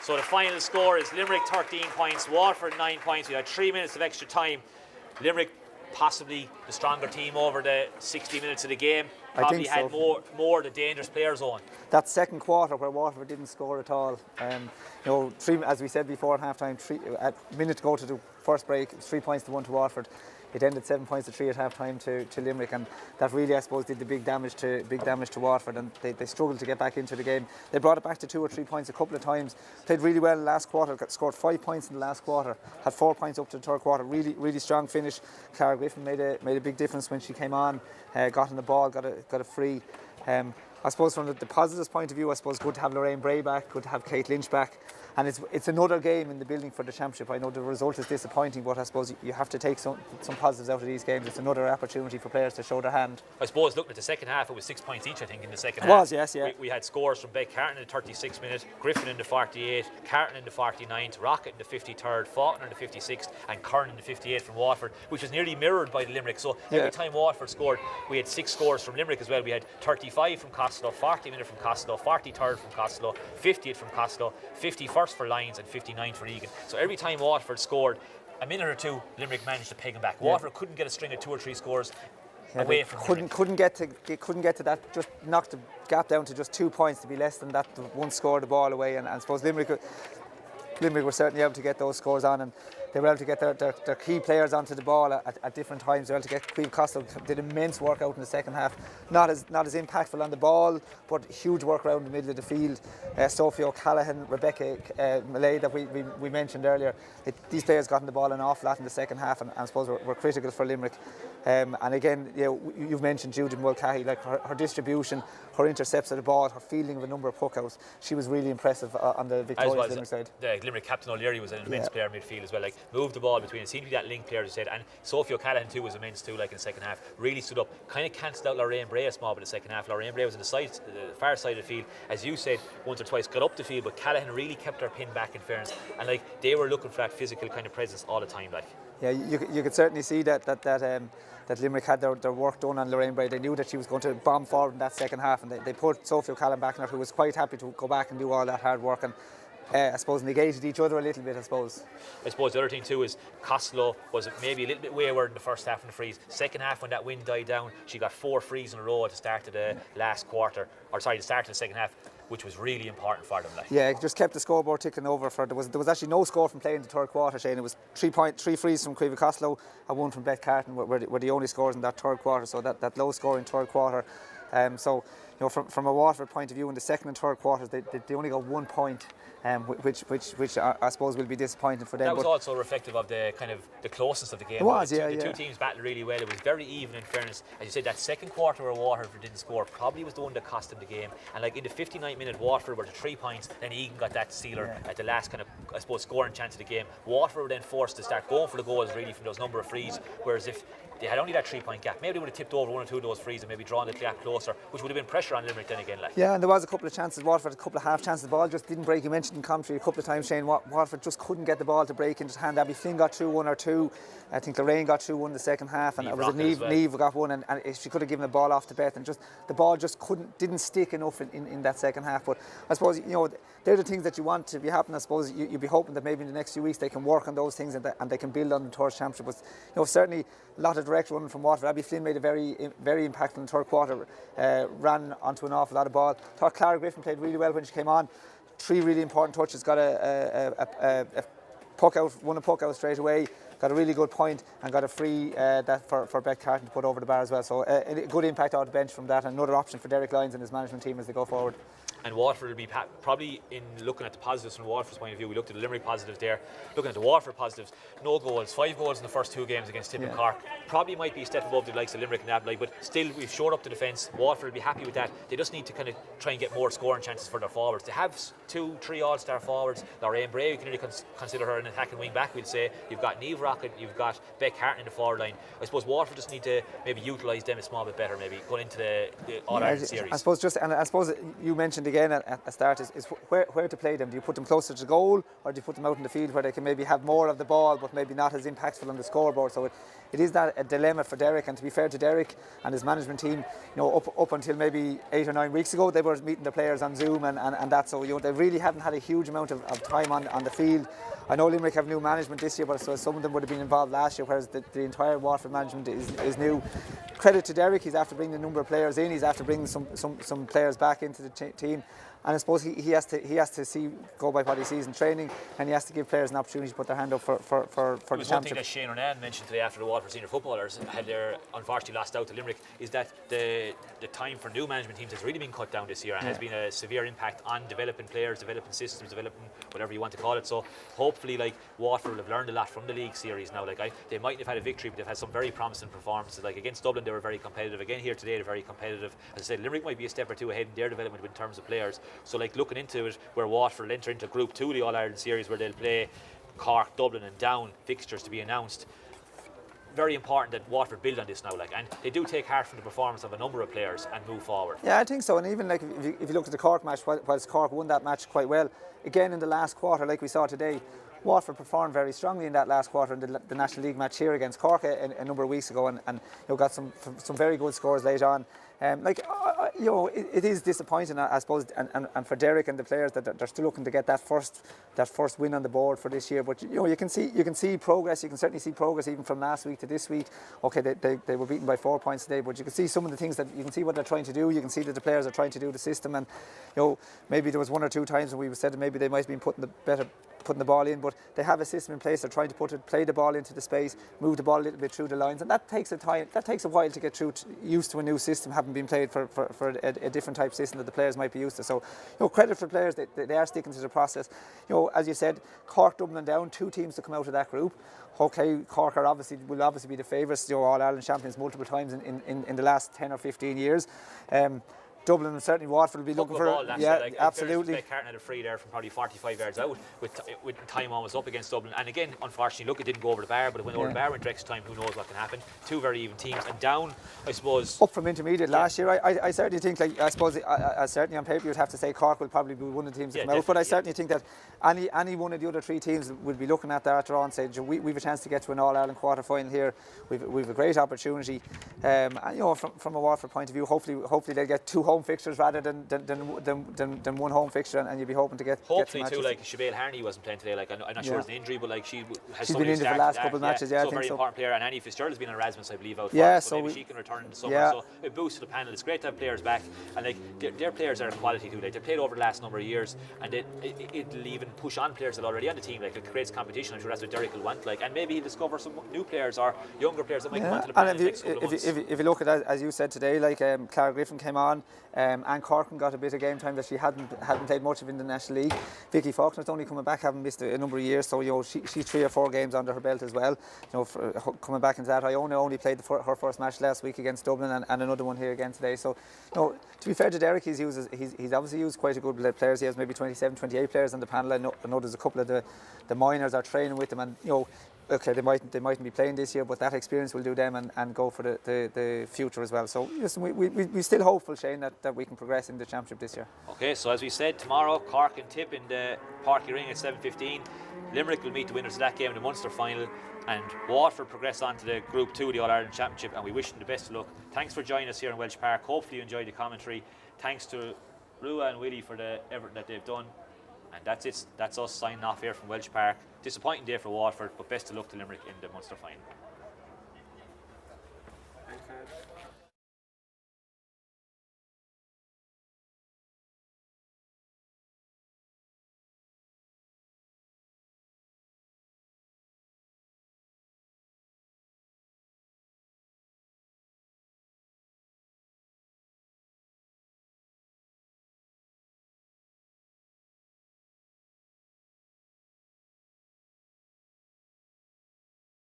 [SPEAKER 1] So the final score is Limerick 13 points, Waterford 9 points. We had 3 minutes of extra time. Limerick possibly the stronger team over the 60 minutes of the game. Probably had more the dangerous players on.
[SPEAKER 3] That second quarter where Waterford didn't score at all. As we said before at half time, a minute to go to the first break, 3 points to 1 to Waterford. It ended 7 points to 3 at half time to Limerick, and that really, I suppose, did the big damage to Waterford, and they struggled to get back into the game. They brought it back to 2 or 3 points a couple of times. Played really well in the last quarter. Scored 5 points in the last quarter. Had 4 points up to the third quarter. Really strong finish. Clara Griffin made a big difference when she came on. Got in the ball. Got a free. I suppose from the positives point of view, I suppose good to have Lorraine Bray back, good to have Kate Lynch back, and it's another game in the building for the championship. I know the result is disappointing, but I suppose you have to take some positives out of these games. It's another opportunity for players to show their hand.
[SPEAKER 1] I suppose looking at the second half, it was 6 points each, I think, in the second half.
[SPEAKER 3] It was, yes, yeah.
[SPEAKER 1] We had scores from Beck Carton in the 36th minute, Griffin in the 48th, Carton in the 49th, Rocket in the 53rd, Faulkner in the 56th, and Curran in the 58th from Waterford, which was nearly mirrored by the Limerick. So every time Waterford scored, we had 6 scores from Limerick as well. We had 35 from Costello, 40 minute from Costello, 43rd from Costello, 50th from Costello, 51st for Lyons, and 59th for Egan. So every time Waterford scored, a minute or two, Limerick managed to peg them back. Waterford couldn't get a string of 2 or 3 scores away from
[SPEAKER 3] couldn't get to that. Just knocked the gap down to just 2 points, to be less than that. One score the ball away, and I suppose Limerick were certainly able to get those scores on, and they were able to get their key players onto the ball at different times. They were able to get Queen Costello, did immense work out in the second half. Not as impactful on the ball, but huge work around the middle of the field. Sophie O'Callaghan, Rebecca Millay that we mentioned earlier. These players got on the ball an awful lot in the second half, and I suppose were critical for Limerick. And again, you've mentioned Judith Mulcahy, like her distribution, her intercepts of the ball, her fielding of a number of puckouts. She was really impressive on the victorious Limerick side.
[SPEAKER 1] The Limerick captain O'Leary was an immense player midfield as well. Like moved the ball between. It seemed to be that link player, as you said. And Sophie O'Callaghan too was immense too. Like in the second half, really stood up. Kind of cancelled out Lorraine Bray a small bit in the second half. Lorraine Bray was on the far side of the field, as you said, once or twice got up the field, but Callaghan really kept her pin back. In fairness, and like they were looking for that physical kind of presence all the time. Like
[SPEAKER 3] you could certainly see that Limerick had their work done on Lorraine Bray. They knew that she was going to bomb forward in that second half, and they put Sophie O'Callaghan back in her, who was quite happy to go back and do all that hard work, and I suppose negated each other a little bit. I suppose
[SPEAKER 1] the other thing too is Costello was maybe a little bit wayward in the first half in the frees. Second half, when that wind died down, she got 4 frees in a row at the start of the last quarter, the start of the second half, which was really important for them. Like.
[SPEAKER 3] Yeah, it just kept the scoreboard ticking over. There was actually no score from playing in the third quarter, Shane. It was 3 frees from Caoimhe Costello and 1 from Beth Carton were the only scores in that third quarter. So that low scoring third quarter. From a Waterford point of view, in the second and third quarters, they only got 1 point, which I suppose will be disappointing for them.
[SPEAKER 1] That was also reflective of the kind of the closeness of the game.
[SPEAKER 3] It was,
[SPEAKER 1] the two teams battled really well. It was very even, in fairness. As you said, that second quarter where Waterford didn't score probably was the one that cost them the game. And like in the 59th minute, Waterford were to 3 points, then Egan got that sealer at the last kind of, I suppose, scoring chance of the game. Waterford were then forced to start going for the goals really from those number of frees, whereas if they had only that 3 point gap, maybe they would have tipped over 1 or 2 of those frees and maybe drawn the gap closer, which would have been pressure on Limerick then again. Like.
[SPEAKER 3] Yeah, and there was a couple of chances. Waterford, a couple of half chances. The ball just didn't break. You mentioned in commentary a couple of times, Shane, Waterford just couldn't get the ball to break into his hand. Abby Flynn got through 1 or 2. I think Lorraine got through 1 in the second half, and Neve got 1, and she could have given the ball off to Beth, and just the ball just didn't stick enough in that second half. But I suppose they're the things that you want to be happening. I suppose you'd be hoping that maybe in the next few weeks they can work on those things and they can build on the Tours Championship. But certainly a lot of direct running from Waterford. Abby Flynn made a very impactful in the third quarter, ran onto an awful lot of ball. Thought Clara Griffin played really well when she came on. 3 really important touches, got a puck out, won a puck out straight away, got a really good point, and got a free that for Beck Carton to put over the bar as well. So a good impact out of the bench from that, and another option for Derek Lyons and his management team as they go forward.
[SPEAKER 1] And Waterford will be probably, in looking at the positives from Waterford's point of view, we looked at the Limerick positives there, looking at the Waterford positives, no goals, 5 goals in the first 2 games against Tip and Cork. Probably might be a step above the likes of Limerick and Aberdeen, but still we've shored up the defence. Waterford will be happy with that. They just need to kind of try and get more scoring chances for their forwards. They have 2-3 all-star forwards. Lorraine Bray, you can really consider her an attacking wing back, we'll say. You've got Niamh Rocket, you've got Beck Hart in the forward line. I suppose Waterford just need to maybe utilise them a small bit better, maybe going into the All-Ireland series.
[SPEAKER 3] I suppose you mentioned again at the start is where to play them. Do you put them closer to the goal, or do you put them out in the field where they can maybe have more of the ball but maybe not as impactful on the scoreboard? So it is that a dilemma for Derek, and to be fair to Derek and his management team, up until maybe 8 or 9 weeks ago, they were meeting the players on Zoom and that, so they really haven't had a huge amount of time on the field. I know Limerick have new management this year, but so some of them would have been involved last year, whereas the entire Waterford management is new. Credit to Derek, he's after bringing a number of players in, he's after bringing some players back into the team. And I suppose he has to go by what he sees in training, and he has to give players an opportunity to put their hand up for the championship.
[SPEAKER 1] One thing that Shane O'Neill mentioned today after the Waterford senior footballers had their unfortunately lost out to Limerick is that the time for new management teams has really been cut down this year, and has been a severe impact on developing players, developing systems, developing whatever you want to call it. So hopefully, like, Waterford will have learned a lot from the league series now. Like, they mightn't have had a victory, but they've had some very promising performances. Like against Dublin, they were very competitive. Again here today, they're very competitive. As I said, Limerick might be a step or two ahead in their development in terms of players. So like looking into it, where Waterford will enter into Group 2 of the All-Ireland series, where they'll play Cork, Dublin and Down, fixtures to be announced. Very important that Waterford build on this now, and they do take heart from the performance of a number of players and move forward.
[SPEAKER 3] Yeah, I think so. And even like if you look at the Cork match, whilst Cork won that match quite well, again in the last quarter, like we saw today, Waterford performed very strongly in that last quarter in the National League match here against Cork a number of weeks ago, and got some very good scores late on. It is disappointing, I suppose, and for Derek and the players that they're still looking to get that first win on the board for this year. But you can see progress. You can certainly see progress even from last week to this week. Okay, they were beaten by 4 points today, but you can see some of the things that you can see what they're trying to do. You can see that the players are trying to do the system, and maybe there was 1 or 2 times when we said that maybe they might have been putting the ball in, but they have a system in place. They're trying to play the ball into the space, move the ball a little bit through the lines, and that takes a while to get used to a new system, having been played for a different type of system that the players might be used to. So credit for players, they are sticking to the process. As you said, Cork, Dublin and Down, 2 teams to come out of that group. Okay, Cork will obviously be the favourites, All-Ireland champions multiple times in the last 10 or 15 years. Dublin and certainly Waterford will be looking for absolutely.
[SPEAKER 1] Beck Hart had a free there from probably 45 yards out with time almost up against Dublin, and again unfortunately it didn't go over the bar, but it went over the bar in extra time. Who knows what can happen. 2 very even teams, and Down, I suppose,
[SPEAKER 3] up from intermediate last year. I certainly think, I suppose certainly on paper you'd have to say Cork will probably be one of the teams that come out, but I certainly think that any one of the other 3 teams will be looking at that draw and say, we've a chance to get to an All-Ireland quarter final here. We've a great opportunity, and from a Waterford point of view, hopefully they'll get 2 home fixtures rather than 1 home fixture, and you'll be hoping to get
[SPEAKER 1] hopefully too. Like Siobhan Harney wasn't playing today. Like I'm not sure it's an injury, but like she's
[SPEAKER 3] been in the last couple of matches. Yeah,
[SPEAKER 1] so
[SPEAKER 3] I think
[SPEAKER 1] very
[SPEAKER 3] so.
[SPEAKER 1] important player, and Annie Fitzgerald has been on Erasmus, I believe, out
[SPEAKER 3] yeah,
[SPEAKER 1] so maybe she can return in the summer.
[SPEAKER 3] Yeah.
[SPEAKER 1] So it boosts the panel. It's great to have players back, and like their players are quality too. Like they played over the last number of years, and it'll even push on players that are already on the team. Like it creates competition. I'm sure that's what Derek will want. Like, and maybe he'll discover some new players or younger players that might come onto the panel in the next couple of months.
[SPEAKER 3] If you look at it, as you said today, like Clara Griffin came on, Anne Corcoran got a bit of game time that she hadn't played much of in the National League. Vicky Faulkner's only coming back, having missed a number of years, so she's 3 or 4 games under her belt as well. Coming back into that, Iona only played her first match last week against Dublin, and another one here again today. So, to be fair to Derek, he's obviously used quite a good blend of players. He has maybe 27, 28 players on the panel. I know there's a couple of the minors are training with them, and okay, they mightn't be playing this year, but that experience will do them and go for the future as well. So listen, we're still hopeful, Shane, that we can progress in the championship this year.
[SPEAKER 1] Okay, so as we said, tomorrow Cork and Tip in the Parky Ring at 7:15. Limerick will meet the winners of that game in the Munster final, and Waterford progress on to the Group 2 of the All-Ireland Championship, and we wish them the best of luck. Thanks for joining us here in Walsh Park. Hopefully you enjoyed the commentary. Thanks to Rua and Willie for everything that they've done. And that's it. That's us signing off here from Walsh Park. Disappointing day for Waterford, but best of luck to Limerick in the Munster final.